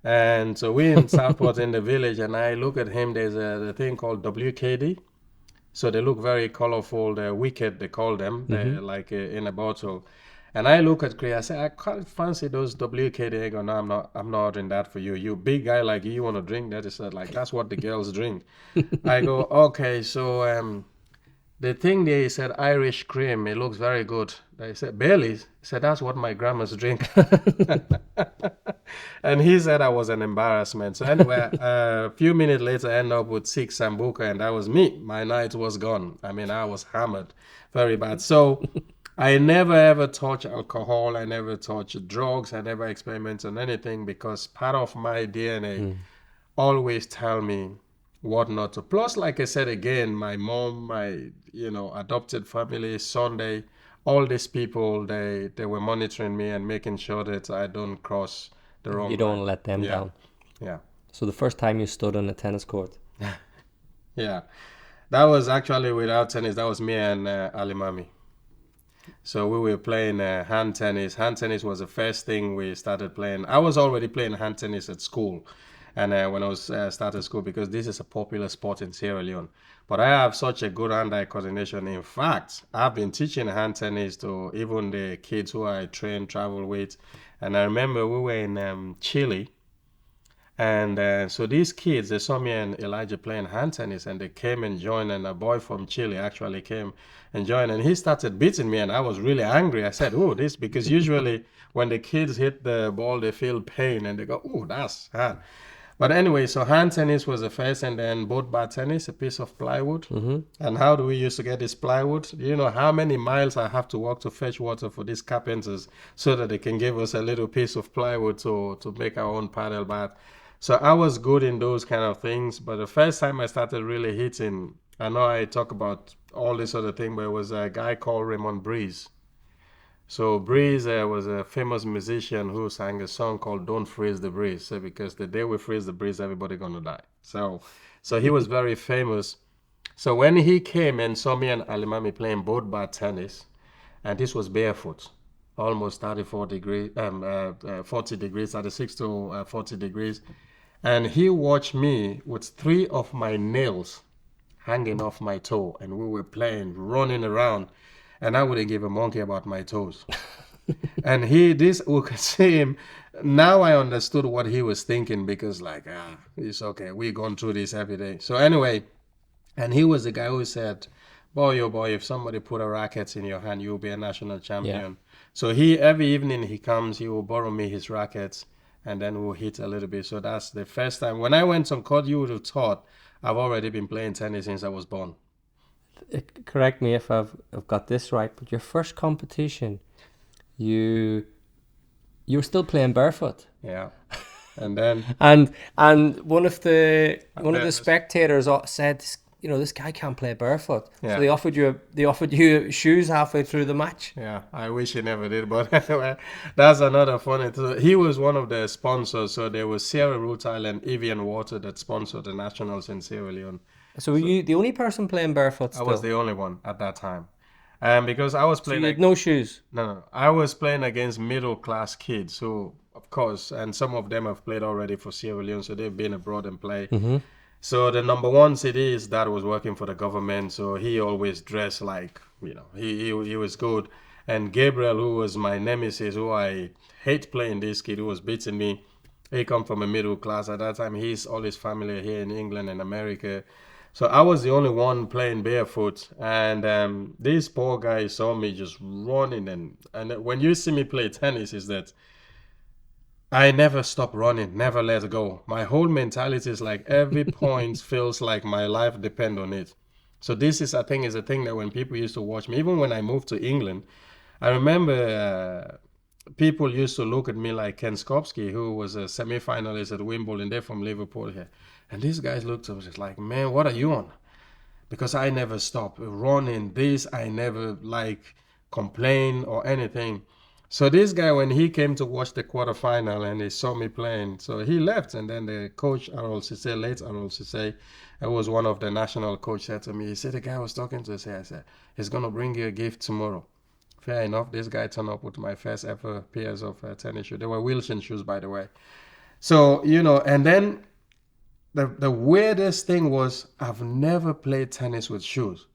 And so we in Southport in the village, and I look at him. There's a thing called WKD. So they look very colorful. They're wicked, they call them. They're like in a bottle. And I look at Chris, I say, I can't fancy those WKD. I go, no, I'm not ordering that for you. You big guy like you want to drink that? He said, like, that's what the girls drink. I go, okay, so the thing there, he said, Irish cream, it looks very good. They said, Bailey's? He said, that's what my grandma's drink. And he said I was an embarrassment. So anyway, a few minutes later, I ended up with 6 Sambuca, and that was me. My night was gone. I mean, I was hammered very bad. So I never ever touch alcohol. I never touch drugs. I never experiment on anything because part of my DNA always tell me what not to. Plus, like I said again, my mom, my adopted family, Sunday, all these people, they were monitoring me and making sure that I don't cross the wrong You don't line. want to let them down. Yeah, So the first time you stood on a tennis court. yeah. That was actually without tennis. That was me and Ali Mami. So we were playing hand tennis. Hand tennis was the first thing we started playing. I was already playing hand tennis at school, and when I was started school, because this is a popular sport in Sierra Leone. But I have such a good hand-eye coordination. In fact, I've been teaching hand tennis to even the kids who I train, travel with. And I remember we were in Chile, and so these kids, they saw me and Elijah playing hand tennis, and they came and joined. And a boy from Chile actually came and joined, and he started beating me, and I was really angry. I said, "Oh, this," because usually when the kids hit the ball, they feel pain, and they go, "Oh, that's hard." But anyway, so hand tennis was the first, and then boat bar tennis, a piece of plywood. And how do we used to get this plywood? Do you know how many miles I have to walk to fetch water for these carpenters so that they can give us a little piece of plywood to make our own paddle bath? So I was good in those kind of things. But the first time I started really hitting, I know I talk about all this other thing, but it was a guy called Raymond Breeze. So Breeze was a famous musician who sang a song called "Don't Freeze the Breeze," so because the day we freeze the breeze, everybody gonna die. So he was very famous. So when he came and saw me and Alimami playing boat bar tennis, and this was barefoot, almost 34 degrees, 40 degrees, 36 to 40 degrees, and he watched me with 3 of my nails hanging off my toe, and we were playing, running around, and I wouldn't give a monkey about my toes. And we could see him. Now I understood what he was thinking because, like, it's okay. We're going through this every day. So anyway, and he was the guy who said, "Boy, oh boy, if somebody put a racket in your hand, you'll be a national champion." So every evening he comes, he will borrow me his rackets, and then we'll hit a little bit. So that's the first time. When I went on court, you would have thought I've already been playing tennis since I was born. Correct me if I've got this right, but your first competition, you were still playing barefoot. Yeah. And then and one of the spectators said, this guy can't play barefoot. Yeah. So they offered you shoes halfway through the match. Yeah, I wish he never did, but anyway, that's another funny thing. He was one of the sponsors, so there was Sierra Root Island Evian Water that sponsored the nationals in Sierra Leone. So were you the only person playing barefoot still? I was the only one at that time. Because I was So playing... you had no shoes? No. I was playing against middle-class kids who, of course, and some of them have played already for Sierra Leone, so they've been abroad and played. So the number one city, his dad was working for the government, so he always dressed like, he was good. And Gabriel, who was my nemesis, who I hate playing this kid, who was beating me, he come from a middle class at that time. He's all his family here in England and America. So I was the only one playing barefoot, and this poor guy saw me just running, and when you see me play tennis, is that I never stop running, never let go. My whole mentality is like every point feels like my life depend on it. So this is, I think, is a thing that when people used to watch me, even when I moved to England, I remember people used to look at me like Ken Skopsky, who was a semi-finalist at Wimbledon. They're from Liverpool here, and these guys looked at me just like, man, what are you on? Because I never stop running. This I never like complain or anything. So this guy, when he came to watch the quarterfinal and he saw me playing, so he left. And then the coach, Arol Cisse, late Arol Cisse, it was one of the national coach, said to me, he said, the guy I was talking to, I said, he's going to bring you a gift tomorrow. Fair enough. This guy turned up with my first ever pairs of tennis shoes. They were Wilson shoes, by the way. So, and then the weirdest thing was I've never played tennis with shoes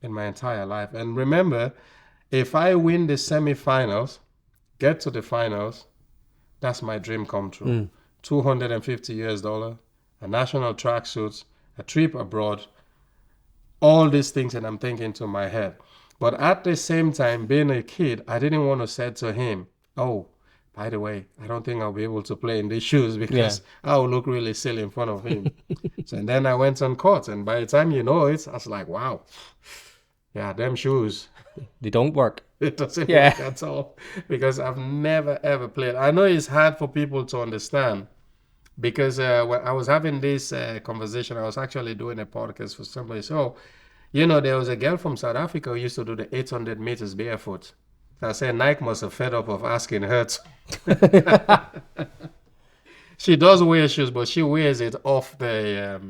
in my entire life. And remember, if I win the semifinals, get to the finals, that's my dream come true. $250, a national tracksuit, a trip abroad, all these things, and I'm thinking to my head. But at the same time, being a kid, I didn't want to say to him, oh, by the way, I don't think I'll be able to play in these shoes because I'll look really silly in front of him. So and then I went on court, and by the time you know it, I was like, wow, yeah, them shoes. They don't work. It doesn't work at all because I've never ever played. I know it's hard for people to understand because when I was having this conversation, I was actually doing a podcast for somebody. So, there was a girl from South Africa who used to do the 800 meters barefoot. I said Nike must have fed up of asking her to. She does wear shoes, but she wears it off the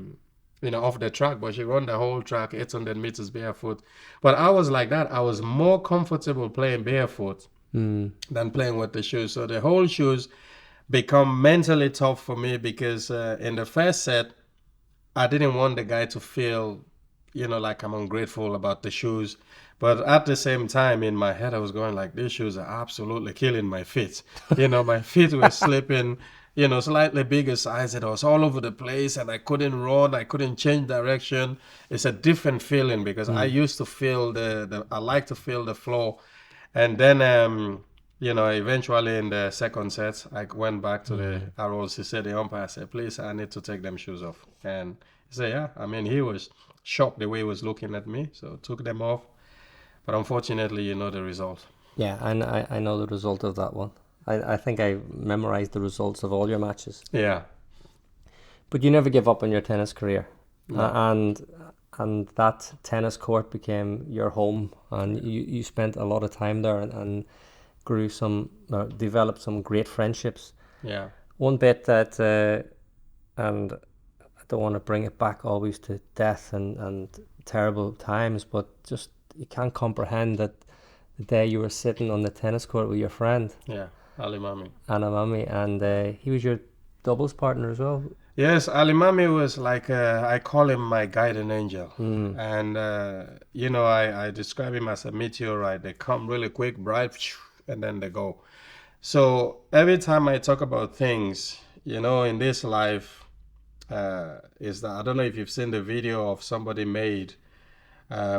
off the track, but she run the whole track 800 meters barefoot. But I was like that. I was more comfortable playing barefoot than playing with the shoes. So the whole shoes become mentally tough for me because in the first set, I didn't want the guy to feel, like I'm ungrateful about the shoes. But at the same time, in my head, I was going like, these shoes are absolutely killing my feet. My feet were slipping, slightly bigger size. It was all over the place and I couldn't run. I couldn't change direction. It's a different feeling because I used to feel I like to feel the floor. And then, eventually in the second set, I went back to the Harold Cisse, the umpire, said, please, I need to take them shoes off. And he said, yeah. I mean, he was shocked the way he was looking at me. So took them off. But unfortunately, you know the result. Yeah, and I know the result of that one. I think I memorized the results of all your matches. Yeah. But you never give up on your tennis career. No. And that tennis court became your home. And you spent a lot of time there and grew developed some great friendships. Yeah. One bit that, and I don't want to bring it back always to death and terrible times, but just you can't comprehend that the day you were sitting on the tennis court with your friend. Yeah, Ali Mami. Mami, and he was your doubles partner as well. Yes, Ali Mami was like, I call him my guiding angel. And, I describe him as a meteorite. They come really quick, bright, and then they go. So every time I talk about things, in this life, is that I don't know if you've seen the video of somebody made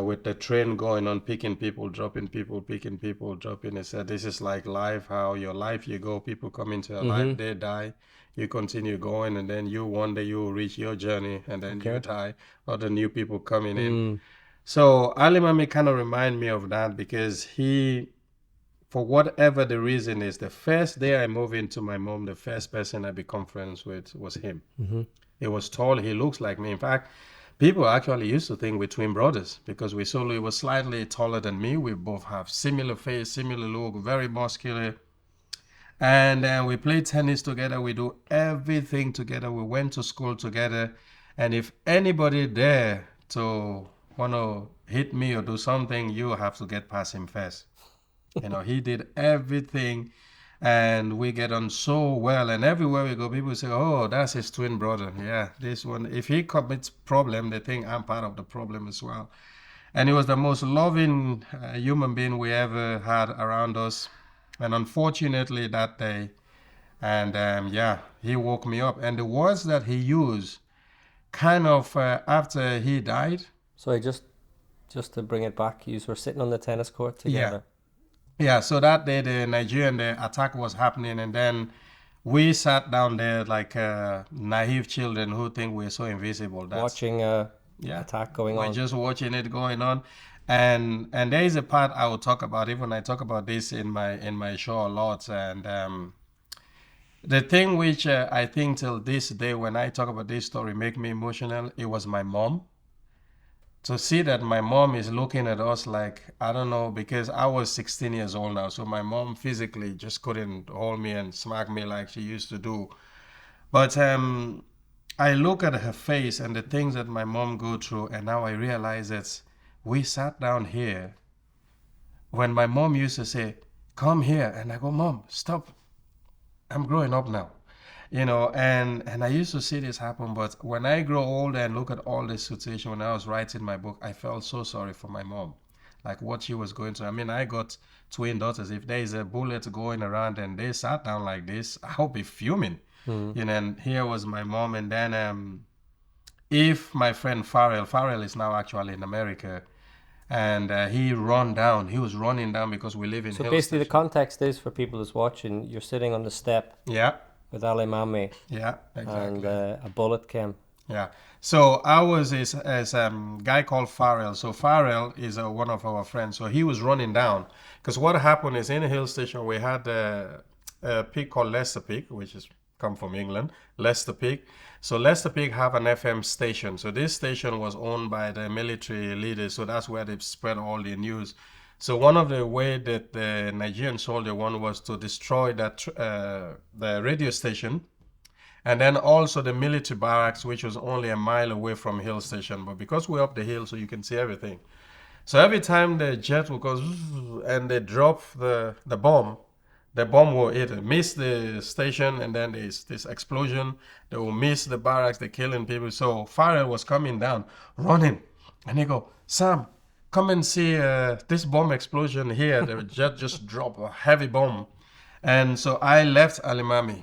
with the train going on, picking people, dropping people, picking people, dropping. It said, this is like life, how your life, you go, people come into your life, they die, you continue going, and then one day you will reach your journey, and then you die, other new people coming in. So Ali Mami kind of remind me of that because he, for whatever the reason is, the first day I moved into my mom, the first person I become friends with was him. He was tall, he looks like me. In fact, people actually used to think we're twin brothers because he was slightly taller than me. We both have similar face, similar look, very muscular. And we play tennis together. We do everything together. We went to school together. And if anybody dare to want to hit me or do something, you have to get past him first. He did everything and we get on so well. And everywhere we go, people say, "Oh, that's his twin brother." Yeah, this one. If he commits problem, they think I'm part of the problem as well. And he was the most loving human being we ever had around us. And unfortunately, that day, and yeah, he woke me up. And the words that he used, kind of after he died. So just to bring it back, you were sitting on the tennis court Yeah, together. yeah. So that day, the attack was happening, and then we sat down there like naive children who think we're so invisible. Watching a Yeah, attack going we're on. just watching it going on. And there is a part I will talk about, even I talk about this in my show a lot. And the thing which I think till this day when I talk about this story make me emotional, it was my mom. To see that my mom is looking at us like, I don't know, because I was 16 years old now, so my mom physically just couldn't hold me and smack me like she used to do. But I look at her face and the things that my mom go through, and now I realize that we sat down here when my mom used to say, "Come here," and I go, "Mom, stop. I'm growing up now." And I used to see this happen, but when I grow older and look at all this situation, when I was writing my book, I felt so sorry for my mom, like what she was going through. I mean, I got twin daughters. If there is a bullet going around and they sat down like this, I'll be fuming. And here was my mom. And then if my friend Farrell is now actually in America, and he was running down because we live in So Hill basically, the Station. context is for people that's watching, you're sitting on the step Yeah, with Ali Mami, yeah, and exactly. a bullet came. Yeah. So I was this guy called Farrell. So Farrell is one of our friends. So he was running down because what happened is in the Hill Station we had a pig called Leicester Pig, which is come from England, Leicester Pig. So Leicester Pig have an FM station. So this station was owned by the military leaders. So that's where they spread all the news. So one of the way that the Nigerian soldier won was to destroy the radio station, and then also the military barracks, which was only a mile away from Hill Station. But because we're up the hill, so you can see everything. So every time the jet will go and they drop the bomb will either miss the station, and then there's this explosion. They will miss the barracks. They're killing people. So Farrell was coming down, running, and he go, "Sam, come and see this bomb explosion here. The jet just dropped a heavy bomb." And so I left Alimami,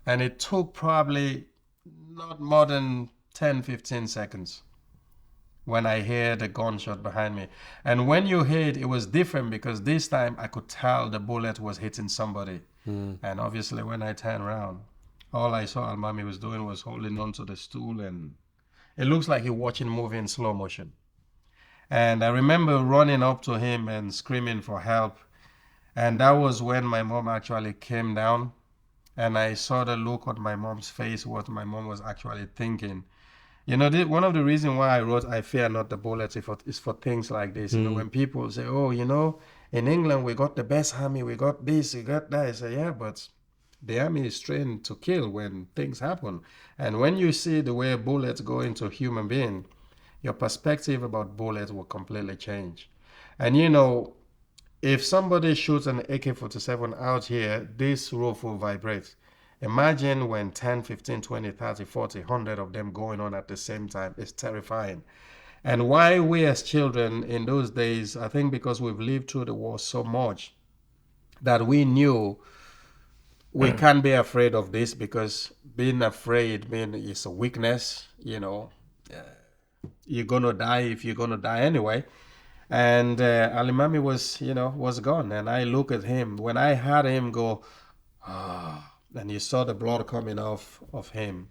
and it took probably not more than 10-15 seconds when I hear the gunshot behind me. And when you hear it, it was different because this time I could tell the bullet was hitting somebody. And obviously when I turned around, all I saw Almami was doing was holding onto the stool, and it looks like he watching a movie in slow motion. And I remember running up to him and screaming for help. And that was when my mom actually came down, and I saw the look on my mom's face, what my mom was actually thinking. One of the reasons why I wrote "I Fear Not the Bullets" is for things like this. When people say, "Oh, in England we got the best army, we got this, we got that," I say, "Yeah, but the army is trained to kill when things happen." And when you see the way bullets go into a human being, your perspective about bullets will completely change. And if somebody shoots an AK-47 out here, this roof will vibrate. Imagine when 10, 15, 20, 30, 40, 100 of them going on at the same time. It's terrifying. And why we as children in those days, I think because we've lived through the war so much, that we knew we can't be afraid of this, because being afraid is a weakness. You're gonna die if you're gonna die anyway. And Alimami was gone, and I look at him when I had him go, and you saw the blood coming off of him.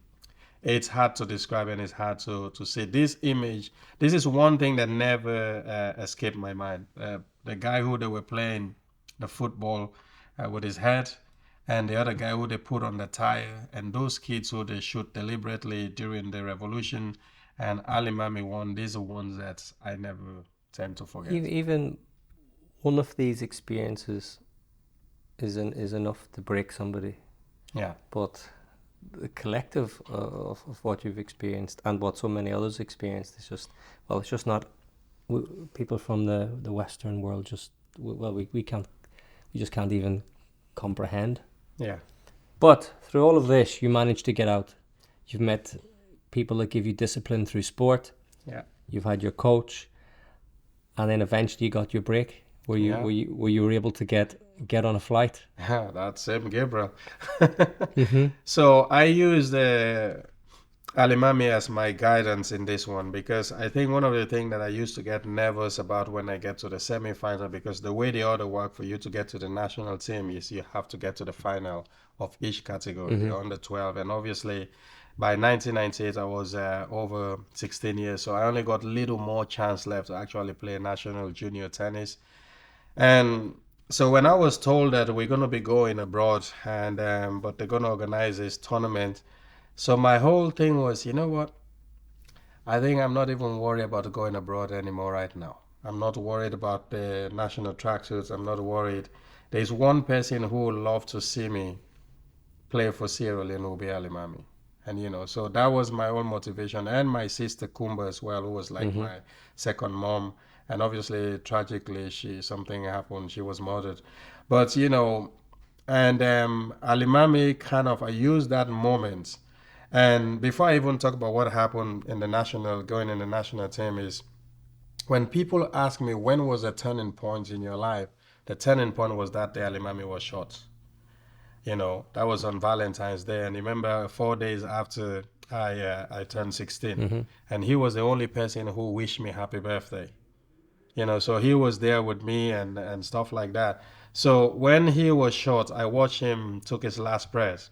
It's hard to describe, and it's hard to see this image. This is one thing that never escaped my mind. The guy who they were playing the football with his head, and the other guy who they put on the tire, and those kids who they shoot deliberately during the revolution, and Ali Mami one. These are ones that I never tend to forget. Even one of these experiences is enough to break somebody. Yeah. But the collective of what you've experienced and what so many others experienced is just, well, it's just not, people from the Western world just, well, we just can't even comprehend. Yeah. But through all of this, you managed to get out. You've met people that give you discipline through sport. Yeah. You've had your coach, and then eventually you got your break. Were you able to get on a flight? Yeah, that's Sam Gabriel. Mm-hmm. So I use the Alimami as my guidance in this one, because I think one of the things that I used to get nervous about when I get to the semi-final, because the way the order work for you to get to the national team is you have to get to the final of each category, Mm-hmm. the under 12, and obviously by 1998 I was over 16 years, so I only got little more chance left to actually play national junior tennis. And so when I was told that we're going to be going abroad, and but they're going to organize this tournament, so my whole thing was, you know what? I think I'm not even worried about going abroad anymore right now. I'm not worried about the national track suits. I'm not worried. There's one person who would love to see me play for Sierra Leone, will be Ali Mami. And so that was my own motivation. And my sister Kumba as well, who was like Mm-hmm. my second mom. And obviously, tragically, something happened. She was murdered. But and Ali Mami kind of, I used that moment. And before I even talk about what happened in the national, going in the national team, is when people ask me when was a turning point in your life, the turning point was that day Ali Mami was shot. That was on Valentine's Day, and remember 4 days after I turned 16, Mm-hmm. and he was the only person who wished me happy birthday. So he was there with me and stuff like that. So when he was shot, I watched him took his last breath,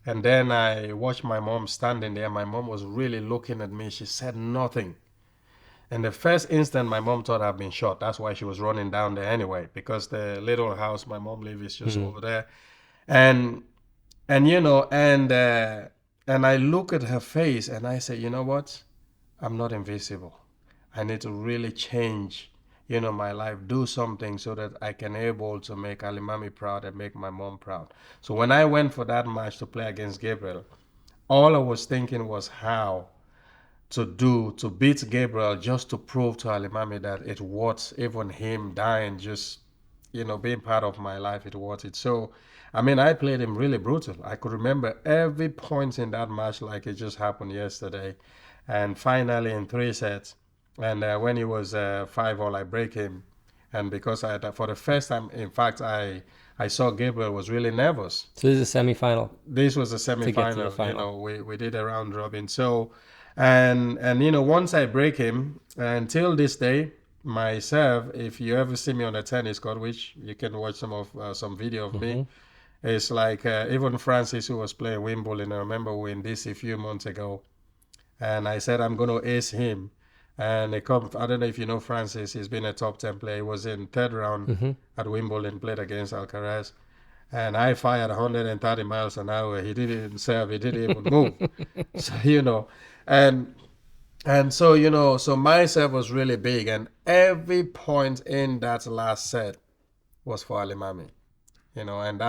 and then I watched my mom standing there. My mom was really looking at me. She said nothing. And the first instant, my mom thought I'd been shot. That's why she was running down there anyway, because the little house my mom lives is just Mm-hmm. over there. And and and I look at her face and I say, you know what? I'm not invisible. I need to really change, my life, do something so that I can able to make Alimami proud and make my mom proud. So when I went for that match to play against Gabriel, all I was thinking was how to beat Gabriel, just to prove to Alimami that it was even him dying, just being part of my life, it was it. So I mean, I played him really brutal. I could remember every point in that match like it just happened yesterday. And finally in 3 sets, and when he was 5-all, I break him. And because for the first time, in fact, I saw Gabriel was really nervous. So this is a semi-final This was a to get to the semi-final. final. We did a round robin. So, and once I break him, until this day, myself, if you ever see me on a tennis court, which you can watch some video of me, Mm-hmm. it's like even Francis, who was playing Wimbledon, I remember we in this a few months ago, and I said I'm going to ace him. And I don't know if you know Francis, he's been a top 10 player. He was in third round Mm-hmm. at Wimbledon, played against Alcaraz. And I fired 130 miles an hour. He didn't serve, he didn't even move. So, and so, so my serve was really big. And every point in that last set was for Alimami. And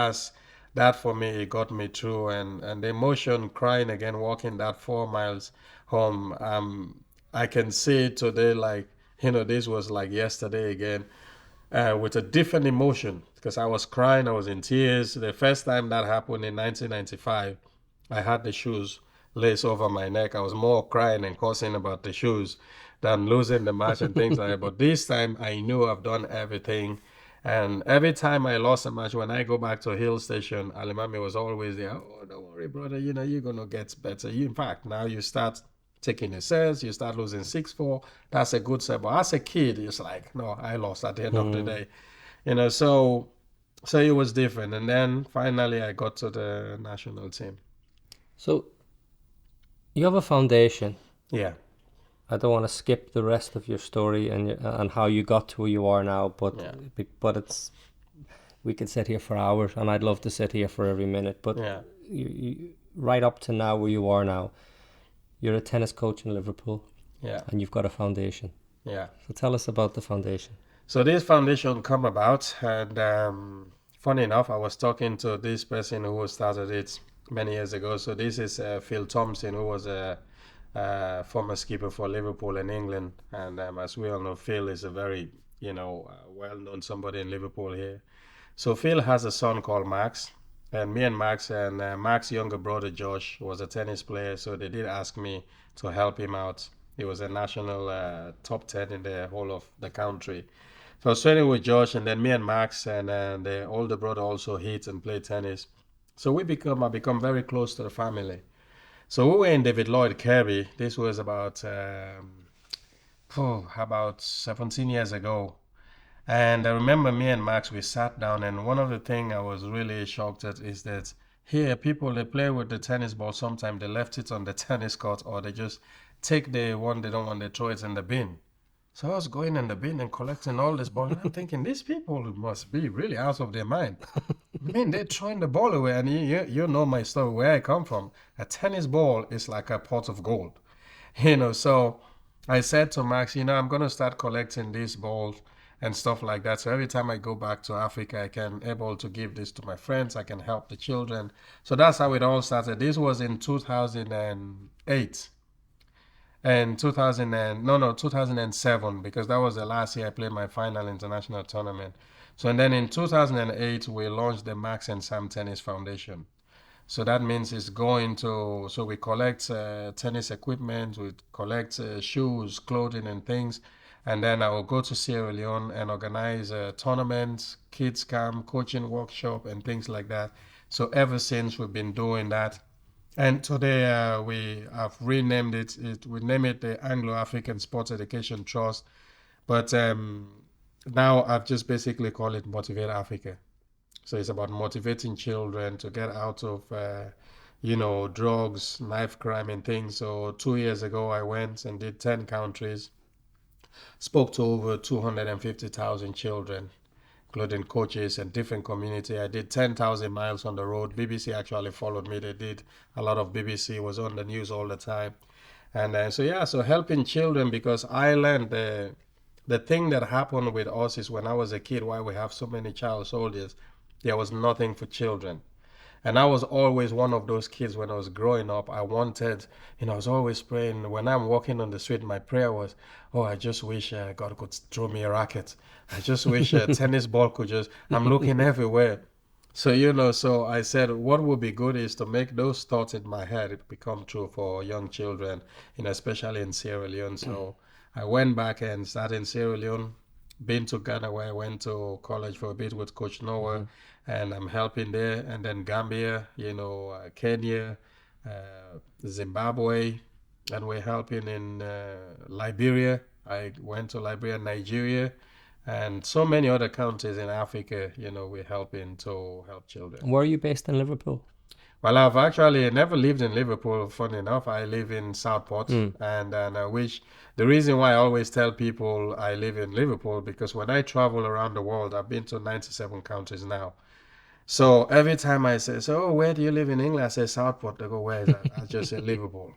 that for me, it got me through. And the emotion, crying again, walking that 4 miles home, I can see it today like, this was like yesterday again, with a different emotion, because I was crying, I was in tears. The first time that happened in 1995, I had the shoes lace over my neck. I was more crying and cursing about the shoes than losing the match and things like that. But this time I knew I've done everything. And every time I lost a match, when I go back to Hill Station, Alimami was always there. Oh, don't worry, brother. You're going to get better. In fact, now you start taking the sets, you start losing 6-4. That's a good set. But as a kid, it's like, no, I lost at the end of the Mm. day. So it was different. And then finally I got to the national team. So you have a foundation. Yeah. I don't want to skip the rest of your story and how you got to where you are now, but Yeah. but we could sit here for hours, and I'd love to sit here for every minute. But Yeah. you right up to now, where you are now, you're a tennis coach in Liverpool, Yeah. and you've got a foundation. Yeah. So tell us about the foundation. So this foundation come about, and funny enough, I was talking to this person who started it many years ago. So this is Phil Thompson, who was a former skipper for Liverpool in England, and as we all know, Phil is a very well-known somebody in Liverpool here. So Phil has a son called Max, and me and Max and Max's younger brother Josh was a tennis player. So they did ask me to help him out. He was a national top 10 in the whole of the country. So I was training with Josh, and then me and Max and the older brother also hit and played tennis. So I become very close to the family. So we were in David Lloyd Kirby. This was about 17 years ago. And I remember me and Max, we sat down, and one of the things I was really shocked at is that here people they play with the tennis ball. Sometimes they left it on the tennis court, or they just take the one they don't want, they throw it in the bin. So I was going in the bin and collecting all this ball, and I'm thinking these people must be really out of their mind. I mean, they're throwing the ball away, and you know my story where I come from. A tennis ball is like a pot of gold, So I said to Max, I'm gonna start collecting these balls and stuff like that. So every time I go back to Africa, I can able to give this to my friends. I can help the children. So that's how it all started. This was in 2008 and 2007, because that was the last year I played my final international tournament. So and then in 2008 we launched the Max and Sam Tennis Foundation. So that means it's going to, so we collect tennis equipment, we collect shoes, clothing, and things. And then I will go to Sierra Leone and organize tournaments, kids camp, coaching workshop, and things like that. So ever since we've been doing that. And today we have renamed we name it the Anglo-African Sports Education Trust. But now I've just basically called it Motivate Africa. So it's about motivating children to get out of, drugs, knife crime, and things. So 2 years ago, I went and did 10 countries, spoke to over 250,000 children, including coaches and different community. I did 10,000 miles on the road. BBC actually followed me. They did a lot of BBC, was on the news all the time. And so helping children, because I learned the thing that happened with us is when I was a kid, why we have so many child soldiers, there was nothing for children. And I was always one of those kids when I was growing up. I wanted, I was always praying. When I'm walking on the street, my prayer was, oh, I just wish God could throw me a racket. I just wish a tennis ball could I'm looking everywhere. So I said, what would be good is to make those thoughts in my head become true for young children, especially in Sierra Leone. So I went back and started in Sierra Leone, been to Ghana where I went to college for a bit with Coach Noah, and I'm helping there. And then Gambia, Kenya, Zimbabwe, and we're helping in Liberia. I went to Liberia, Nigeria, and so many other countries in Africa, we're helping to help children. Where are you based in Liverpool? Well, I've actually never lived in Liverpool, funny enough. I live in Southport, and I wish the reason why I always tell people I live in Liverpool, because when I travel around the world, I've been to 97 countries now. So every time I say, so where do you live in England? I say Southport. They go, where is that? I just say Liverpool.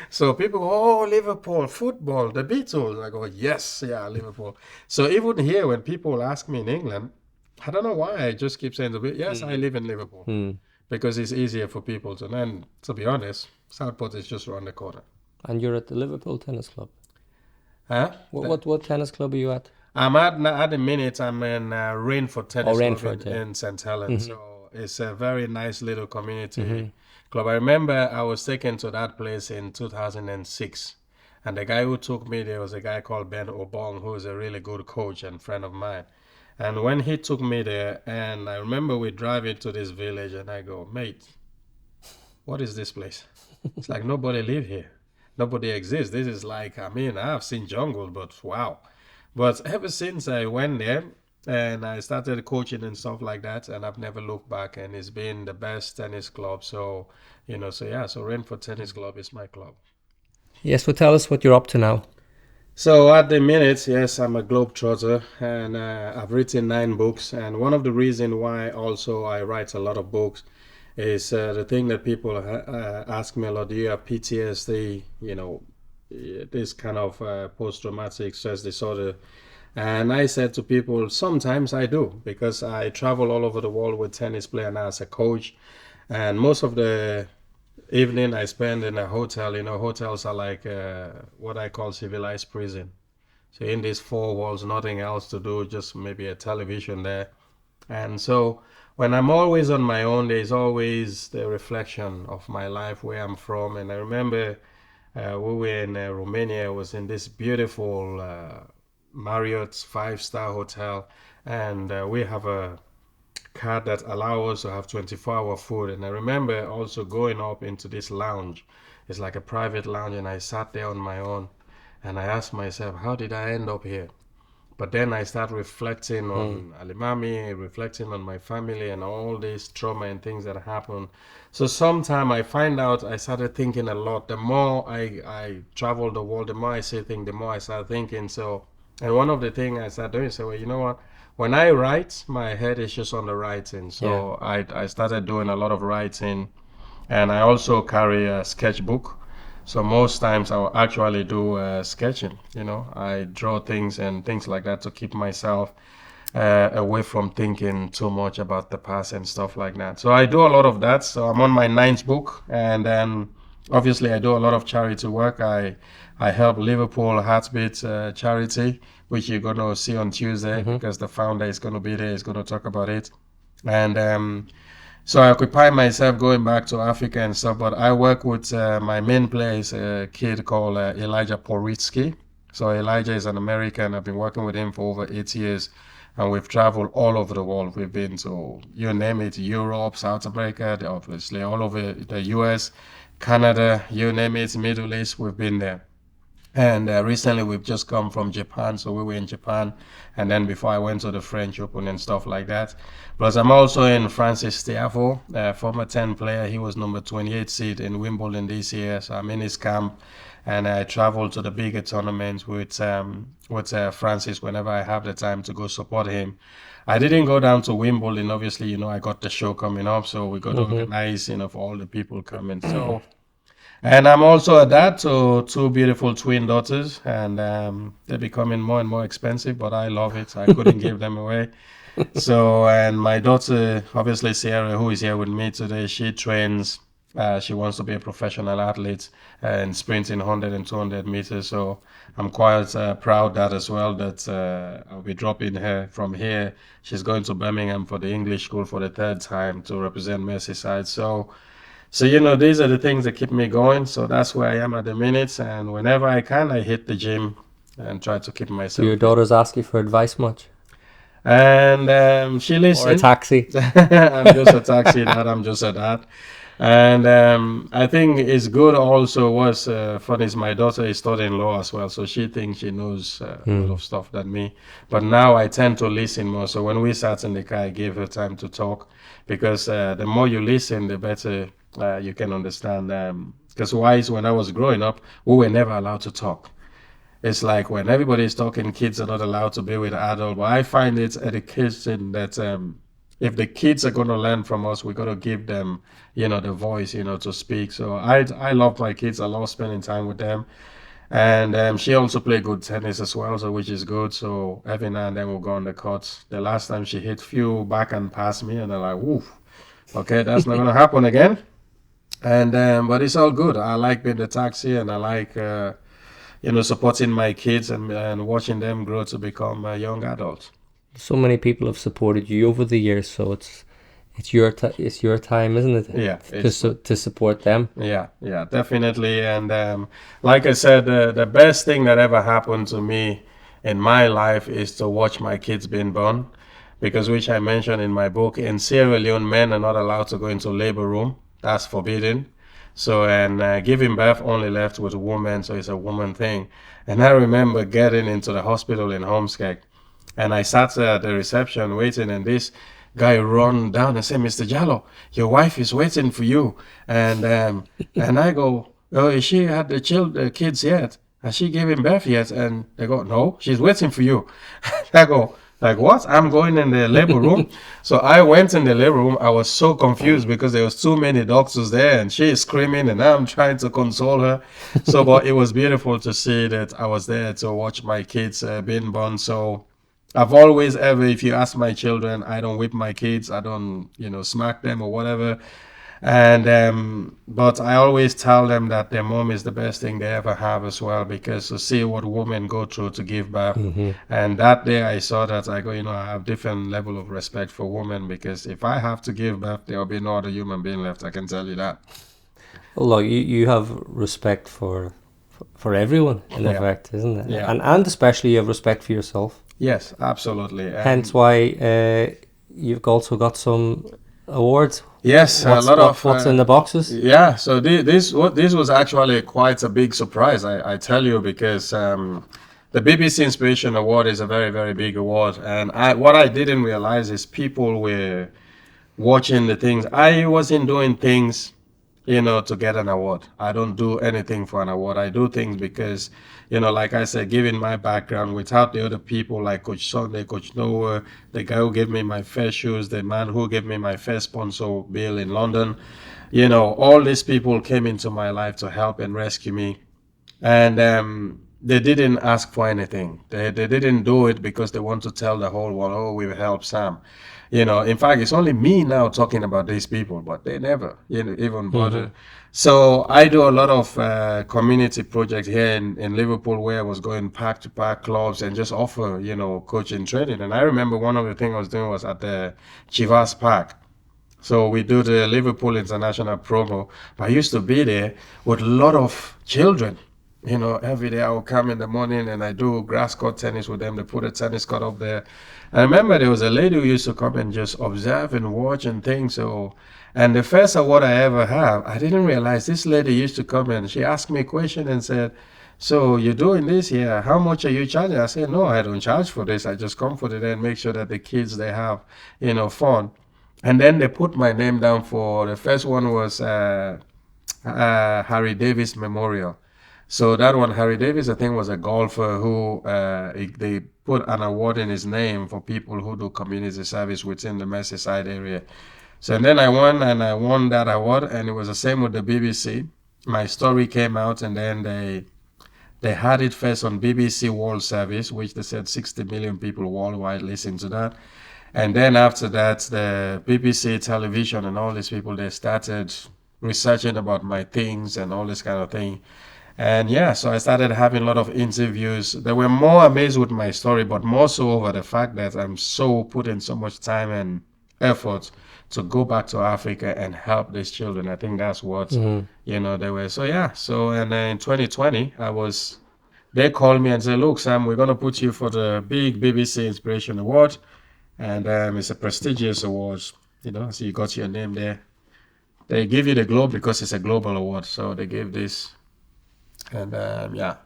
so people go, oh, Liverpool, football, the Beatles. I go, yes, yeah, Liverpool. So even here, when people ask me in England, I don't know why I just keep saying, yes, I live in Liverpool, because it's easier for people to. And to be honest, Southport is just around the corner. And you're at the Liverpool Tennis Club? Huh? What tennis club are you at? I'm at the minute, I'm in Rainford Tennis Club in St. Helens. So it's a very nice little community club. I remember I was taken to that place in 2006. And the guy who took me there was a guy called Ben Obong, who is a really good coach and friend of mine. And when he took me there, and I remember we drive into this village, and I go, mate, what is this place? It's like nobody live here. Nobody exists. This is like, I've seen jungle, but wow. But ever since I went there and I started coaching and stuff like that, and I've never looked back, and it's been the best tennis club. So, so Rainford Tennis Club is my club. Yes, so tell us what you're up to now. So at the minute, yes, I'm a globetrotter, and I've written 9 books. And one of the reasons why also I write a lot of books is the thing that people ask me a lot, do you have PTSD, this kind of post-traumatic stress disorder? And I said to people, sometimes I do, because I travel all over the world with tennis players and as a coach. And most of the evening I spend in a hotel. Hotels are like what I call civilized prison. So in these four walls, nothing else to do, just maybe a television there. And so when I'm always on my own, there's always the reflection of my life, where I'm from. And I remember we were in Romania. I was in this beautiful Marriott five-star hotel, and we have a card that allows us to have 24-hour food. And I remember also going up into this lounge. It's like a private lounge, and I sat there on my own, and I asked myself, how did I end up here? But then I start reflecting on Alimami, reflecting on my family and all this trauma and things that happen. So sometime I find out I started thinking a lot. The more I travel the world, the more I say things, the more I start thinking. So, and one of the things I started doing, so well, you know what? When I write, my head is just on the writing. Yeah. So I started doing a lot of writing, and I also carry a sketchbook. So most times I'll actually do sketching. I draw things and things like that to keep myself away from thinking too much about the past and stuff like that. So I do a lot of that. So I'm on my ninth book, and then obviously I do a lot of charity work. I help Liverpool Heartbeat charity, which you're gonna see on Tuesday because the founder is gonna be there. He's gonna talk about it, and so I occupy myself going back to Africa and stuff, but I work with my main player is a kid called Elijah Poritsky. So Elijah is an American. I've been working with him for over 8 years, and we've traveled all over the world. We've been to, you name it, Europe, South America, obviously all over the US, Canada, you name it, Middle East, we've been there. And recently we've just come from Japan, so we were in Japan, and then before I went to the French Open and stuff like that. Plus, I'm also in Francis Tiafoe, former 10 player. He was number 28 seed in Wimbledon this year, so I'm in his camp, and I travel to the bigger tournaments with Francis whenever I have the time to go support him. I didn't go down to Wimbledon, obviously. I got the show coming up, so we got to organize, for all the people coming. So. And I'm also a dad to two beautiful twin daughters, and they're becoming more and more expensive, but I love it. I couldn't give them away. So, and my daughter, obviously Sierra, who is here with me today, she trains. She wants to be a professional athlete in sprinting 100 and 200 meters. So I'm quite proud that as well, that I'll be dropping her from here. She's going to Birmingham for the English school for the third time to represent Merseyside. So, these are the things that keep me going. So that's where I am at the minute. And whenever I can, I hit the gym and try to keep Do myself your fit. daughters ask you for advice much? And she Or a listens. taxi? I'm just a taxi dad. I'm just a dad. And I think it's good also was fun is my daughter is studying law as well. So she thinks she knows a lot of stuff than me. But now I tend to listen more. So when we sat in the car, I gave her time to talk because the more you listen, the better you can understand. Because wise, when I was growing up, we were never allowed to talk. It's like when everybody is talking, kids are not allowed to be with adults. But I find it's education that if the kids are going to learn from us, we got to give them, the voice, to speak. So I love my kids. I love spending time with them. And she also played good tennis as well, so which is good. So every now and then we'll go on the court. The last time she hit few back and past me, and I'm like, woof, okay, that's not going to happen again. And but it's all good. I like being the taxi, and I like supporting my kids and watching them grow to become young adults. So many people have supported you over the years, so it's your time, isn't it? Yeah, To support them. Yeah, definitely. And like I said, the best thing that ever happened to me in my life is to watch my kids being born, because which I mentioned in my book, in Sierra Leone, men are not allowed to go into labor room. That's forbidden. So, and giving birth only left with a woman, so it's a woman thing. And I remember getting into the hospital in Homskeg, and I sat at the reception waiting, and this guy run down and said, "Mr. Jalloh, your wife is waiting for you." And I go, "Oh, is she had the kids yet? Has she given birth yet?" And they go, "No, she's waiting for you." I go, like, what? I'm going in the labor room. So I went in the labor room. I was so confused because there was too many doctors there, and she is screaming, and I'm trying to console her. So, but it was beautiful to see that I was there to watch my kids being born. So I've always ever, if you ask my children, I don't whip my kids. I don't, smack them or whatever. And but I always tell them that their mom is the best thing they ever have as well, because to see what women go through to give birth. And that day I saw that, I go, I have different level of respect for women, because if I have to give birth, there will be no other human being left. I can tell you that. Well, look, you have respect for everyone in Yeah. effect, isn't it? Yeah. And especially you have respect for yourself. Yes, absolutely. Hence why you've also got some awards. Yes, What's in the boxes? Yeah, so this was actually quite a big surprise, I tell you, because the BBC Inspiration Award is a very, very big award, and what I didn't realize is people were watching the things. I wasn't doing things, to get an award. I don't do anything for an award. I do things because, like I said, given my background, without the other people like Coach Sunday, Coach Noah, the guy who gave me my first shoes, the man who gave me my first sponsor bill in London, all these people came into my life to help and rescue me. And they didn't ask for anything. They didn't do it because they want to tell the whole world, oh, we've helped Sam. In fact, it's only me now talking about these people, but they never, even bother. So I do a lot of community projects here in Liverpool, where I was going park to park clubs and just offer, coaching training. And I remember one of the things I was doing was at the Chivas Park. So we do the Liverpool International promo. But I used to be there with a lot of children. Every day I would come in the morning and I do grass court tennis with them. They put a tennis court up there. I remember there was a lady who used to come and just observe and watch and things. So, and the first award I ever have, I didn't realize this lady used to come and she asked me a question and said, so you're doing this here, how much are you charging? I said, no, I don't charge for this. I just come for the day and make sure that the kids, they have, fun. And then they put my name down for, the first one was Harry Davis Memorial. So that one, Harry Davis, I think, was a golfer who they put an award in his name for people who do community service within the Merseyside area. So and then I won that award, and it was the same with the BBC. My story came out, and then they had it first on BBC World Service, which they said 60 million people worldwide listen to that. And then after that, the BBC television and all these people, they started researching about my things and all this kind of thing. And yeah, so I started having a lot of interviews. They were more amazed with my story, but more so over the fact that I'm so putting so much time and effort to go back to Africa and help these children. I think that's what, they were. So yeah, so and then in 2020, they called me and said, look, Sam, we're going to put you for the big BBC Inspiration Award. And it's a prestigious award, so you got your name there. They give you the globe because it's a global award. So they gave this. And yeah,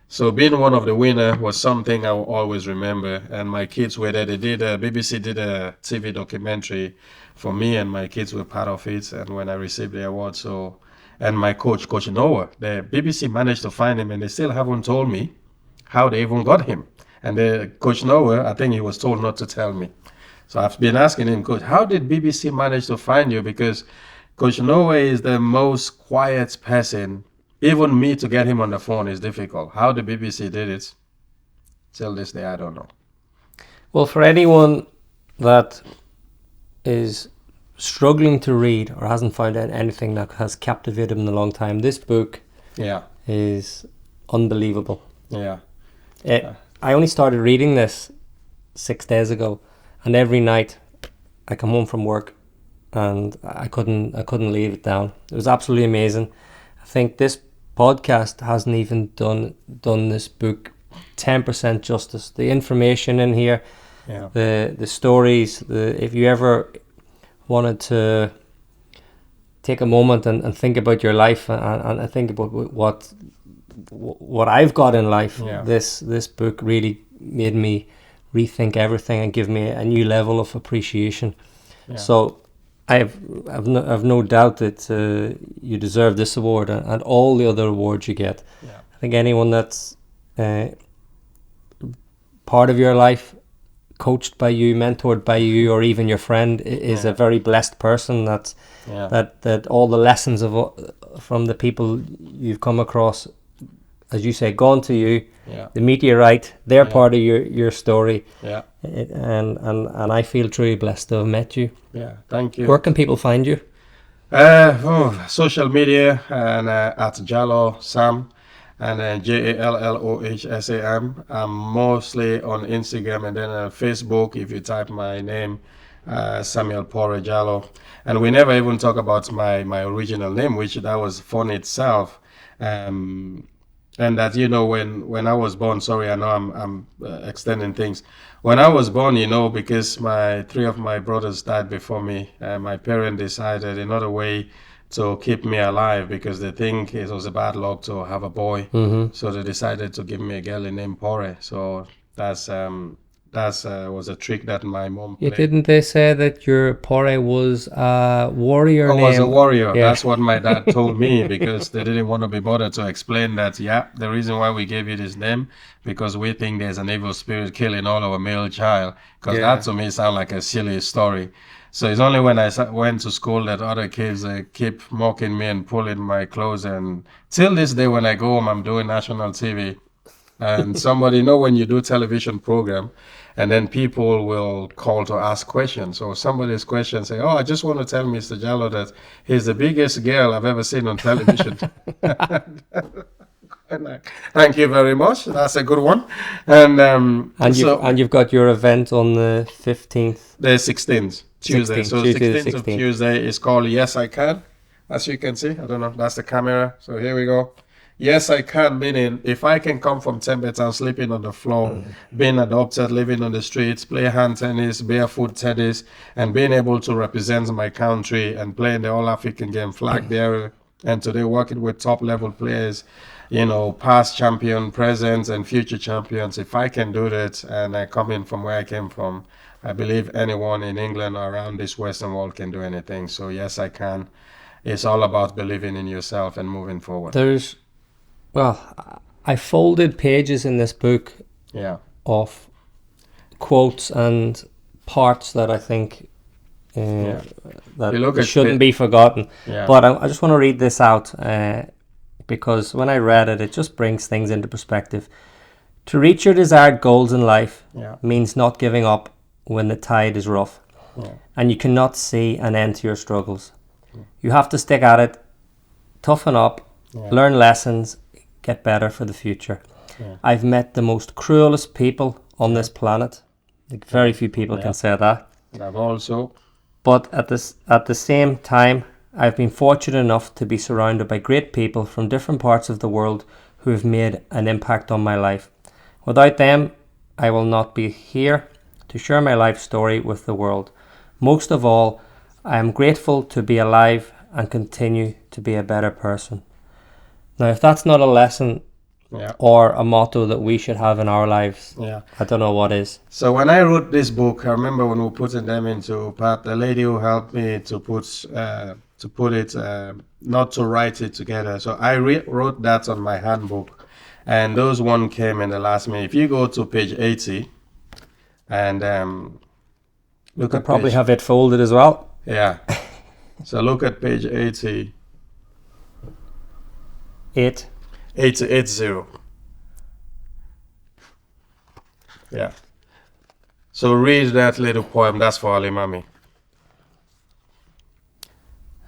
so being one of the winner was something I will always remember. And my kids were there. BBC did a TV documentary for me, and my kids were part of it. And when I received the award, and my coach Noah, the BBC managed to find him, and they still haven't told me how they even got him. And Coach Noah, I think he was told not to tell me. So I've been asking him, Coach, how did BBC manage to find you? Because Coach Noah is the most quiet person. Even me to get him on the phone is difficult. How the BBC did it, till this day, I don't know. Well, for anyone that is struggling to read or hasn't found out anything that has captivated them in a long time, this book is unbelievable. Yeah. I only started reading this 6 days ago, and every night I come home from work and I couldn't leave it down. It was absolutely amazing. I think this podcast hasn't even done this book 10% justice. The information in here, the stories, if you ever wanted to take a moment and think about your life and think about what I've got in life, this book really made me rethink everything and give me a new level of appreciation. So I've no doubt that you deserve this award and all the other awards you get. I think anyone that's part of your life, coached by you, mentored by you, or even your friend is a very blessed person. That all the lessons from the people you've come across, as you say, gone to you, the meteorite, they're part of your story. And I feel truly blessed to have met you. Yeah, thank you. Where can people find you? Social media and at Jalloh Sam and JALLOHSAM. I'm mostly on Instagram and then Facebook. If you type my name, Samuel Pore Jalloh, and we never even talk about my original name, which that was fun itself. Um, and that when I was born, sorry, I know I'm extending things. When I was born, because my three of my brothers died before me, my parent decided another way to keep me alive because they think it was a bad luck to have a boy. So they decided to give me a girl named Pore. So that's was a trick that my mom Yeah, played. didn't they say that your Pore was a warrior I was a name? warrior. Yeah. That's what my dad told me because they didn't want to be bothered to explain that, yeah, the reason why we gave you this name because we think there's an evil spirit killing all our male child. Because Yeah. that to me sound like a silly story. So it's only when I went to school that other kids keep mocking me and pulling my clothes. And till this day, when I go home, I'm doing national TV. And somebody, when you do television program, and then people will call to ask questions. So somebody's question say, "Oh, I just want to tell Mr. Jalloh that he's the biggest girl I've ever seen on television." And thank you very much. That's a good one. And You've got your event on the 15th. the 16th Tuesday. 16th, So Tuesday the 16th of 16th. Tuesday is called Yes I Can. As you can see, I don't know, that's the camera. So here we go. Yes, I can, meaning if I can come from Templeton, sleeping on the floor, being adopted, living on the streets, play hand tennis, barefoot tennis, and being able to represent my country and playing the All African game, flag bearer, and today working with top level players, past champion, present, and future champions. If I can do that, and coming from where I came from, I believe anyone in England or around this Western world can do anything. So yes, I can. It's all about believing in yourself and moving forward. I folded pages in this book Yeah. of quotes and parts that I think You look that at shouldn't be forgotten. Yeah. But I just want to read this out because when I read it, it just brings things into perspective. To reach your desired goals in life Yeah. means not giving up when the tide is rough and you cannot see an end to your struggles. You have to stick at it, toughen up, learn lessons, get better for the future. I've met the most cruelest people on this planet. Like very few people can say that. I've also. But at the same time, I've been fortunate enough to be surrounded by great people from different parts of the world who have made an impact on my life. Without them, I will not be here to share my life story with the world. Most of all, I am grateful to be alive and continue to be a better person. Now, if that's not a lesson or a motto that we should have in our lives, I don't know what is. So when I wrote this book, I remember when we were putting them into part, the lady who helped me to put it, not to write it together. So I wrote that on my handbook, and those one came in the last minute. If you go to page 80, and look I at probably page, have it folded as well. Yeah. So look at page 80. 80. Yeah. So read that little poem. That's for Ali Mami.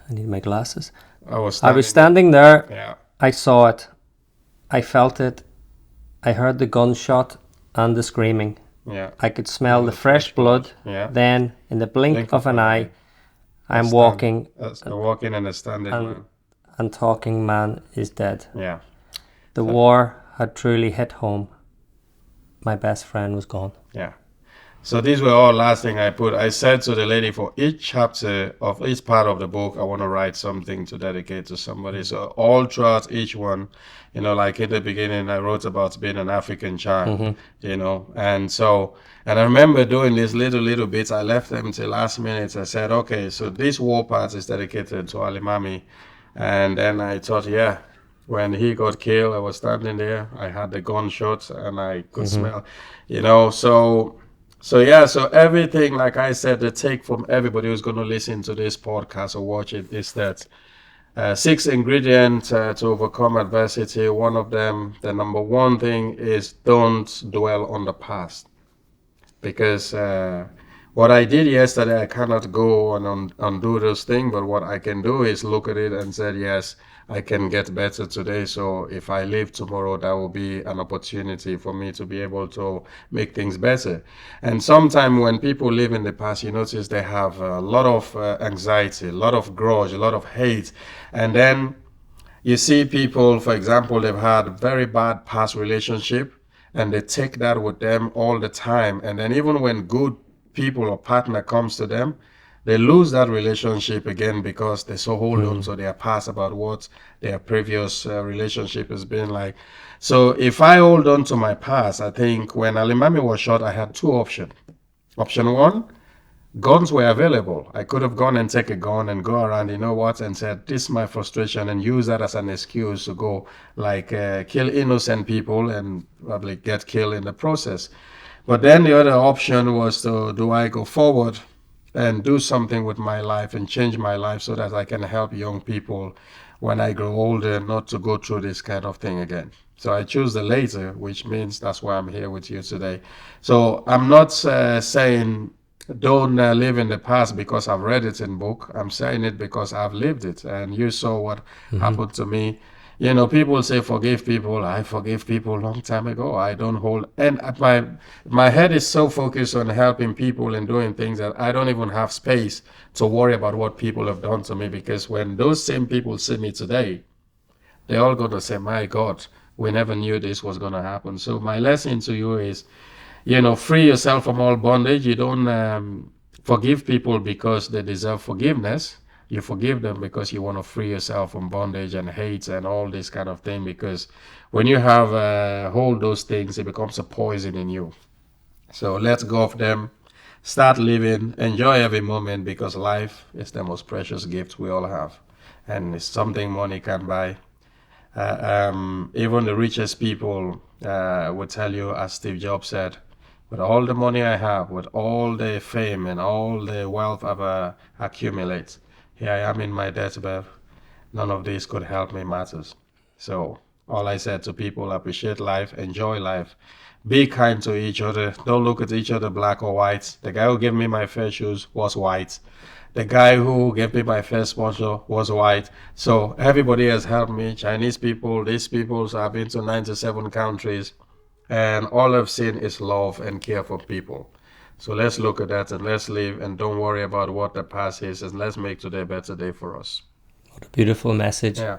I need my glasses. I was standing there. Yeah. I saw it. I felt it. I heard the gunshot and the screaming. Yeah. I could smell the fresh blood. Yeah. Then, in the blink of an eye, I'm walking. Walking and a standing man. And talking man is dead. Yeah. The war had truly hit home. My best friend was gone. Yeah. So these were all last thing I put. I said to the lady, for each chapter of each part of the book, I want to write something to dedicate to somebody. So all throughout each one, like in the beginning, I wrote about being an African child, and I remember doing these little bits. I left them till last minute. I said, okay, so this war part is dedicated to Ali Mami. And then I thought, when he got killed, I was standing there. I had the gunshot and I could smell, So everything, like I said, the take from everybody who's going to listen to this podcast or watch it is that 6 ingredients to overcome adversity. One of them, the number one thing is don't dwell on the past. Because What I did yesterday, I cannot go and undo those things, but what I can do is look at it and say, yes, I can get better today. So if I leave tomorrow, that will be an opportunity for me to be able to make things better. And sometimes when people live in the past, you notice they have a lot of anxiety, a lot of grudge, a lot of hate. And then you see people, for example, they've had very bad past relationship and they take that with them all the time. And then even when good people or partner comes to them, they lose that relationship again because they so hold on to their past about what their previous relationship has been like. So if I hold on to my past, I think when Alimami was shot, I had two options. Option one, guns were available. I could have gone and take a gun and go around, you know what, and said, this is my frustration, and use that as an excuse to go like kill innocent people and probably get killed in the process. But then the other option was to, do I go forward and do something with my life and change my life so that I can help young people when I grow older not to go through this kind of thing again. So I choose the later, which means that's why I'm here with you today. So I'm not saying don't live in the past because I've read it in book. I'm saying it because I've lived it, and you saw what happened to me. You know, people say forgive people. I forgive people a long time ago. I don't hold, and my head is so focused on helping people and doing things that I don't even have space to worry about what people have done to me. Because when those same people see me today, they're all going to say, "My God, we never knew this was going to happen." So my lesson to you is, you know, free yourself from all bondage. You don't forgive people because they deserve forgiveness. You forgive them because you want to free yourself from bondage and hate and all this kind of thing. Because when you have hold those things, it becomes a poison in you. So let go of them. Start living. Enjoy every moment because life is the most precious gift we all have, and it's something money can buy. Even the richest people would tell you, as Steve Jobs said, with all the money I have, with all the fame and all the wealth I've accumulated, here I am in my deathbed. None of this could help me matters. So all I said to people, appreciate life, enjoy life, be kind to each other. Don't look at each other black or white. The guy who gave me my first shoes was white. The guy who gave me my first sponsor was white. So everybody has helped me. Chinese people, these people. So I've been to 97 countries. And all I've seen is love and care for people. So let's look at that and let's live and don't worry about what the past is, and let's make today a better day for us. What a beautiful message. Yeah.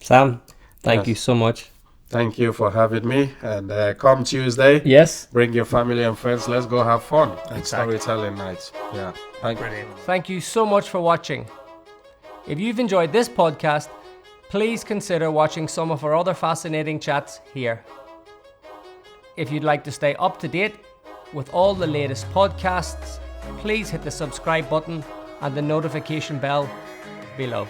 Sam, thank Yes. you so much. Thank you for having me. And come Tuesday, Yes. bring your family and friends. Let's go have fun and Exactly. storytelling nights. Yeah. Thank you. Thank you so much for watching. If you've enjoyed this podcast, please consider watching some of our other fascinating chats here. If you'd like to stay up to date with all the latest podcasts, please hit the subscribe button and the notification bell below.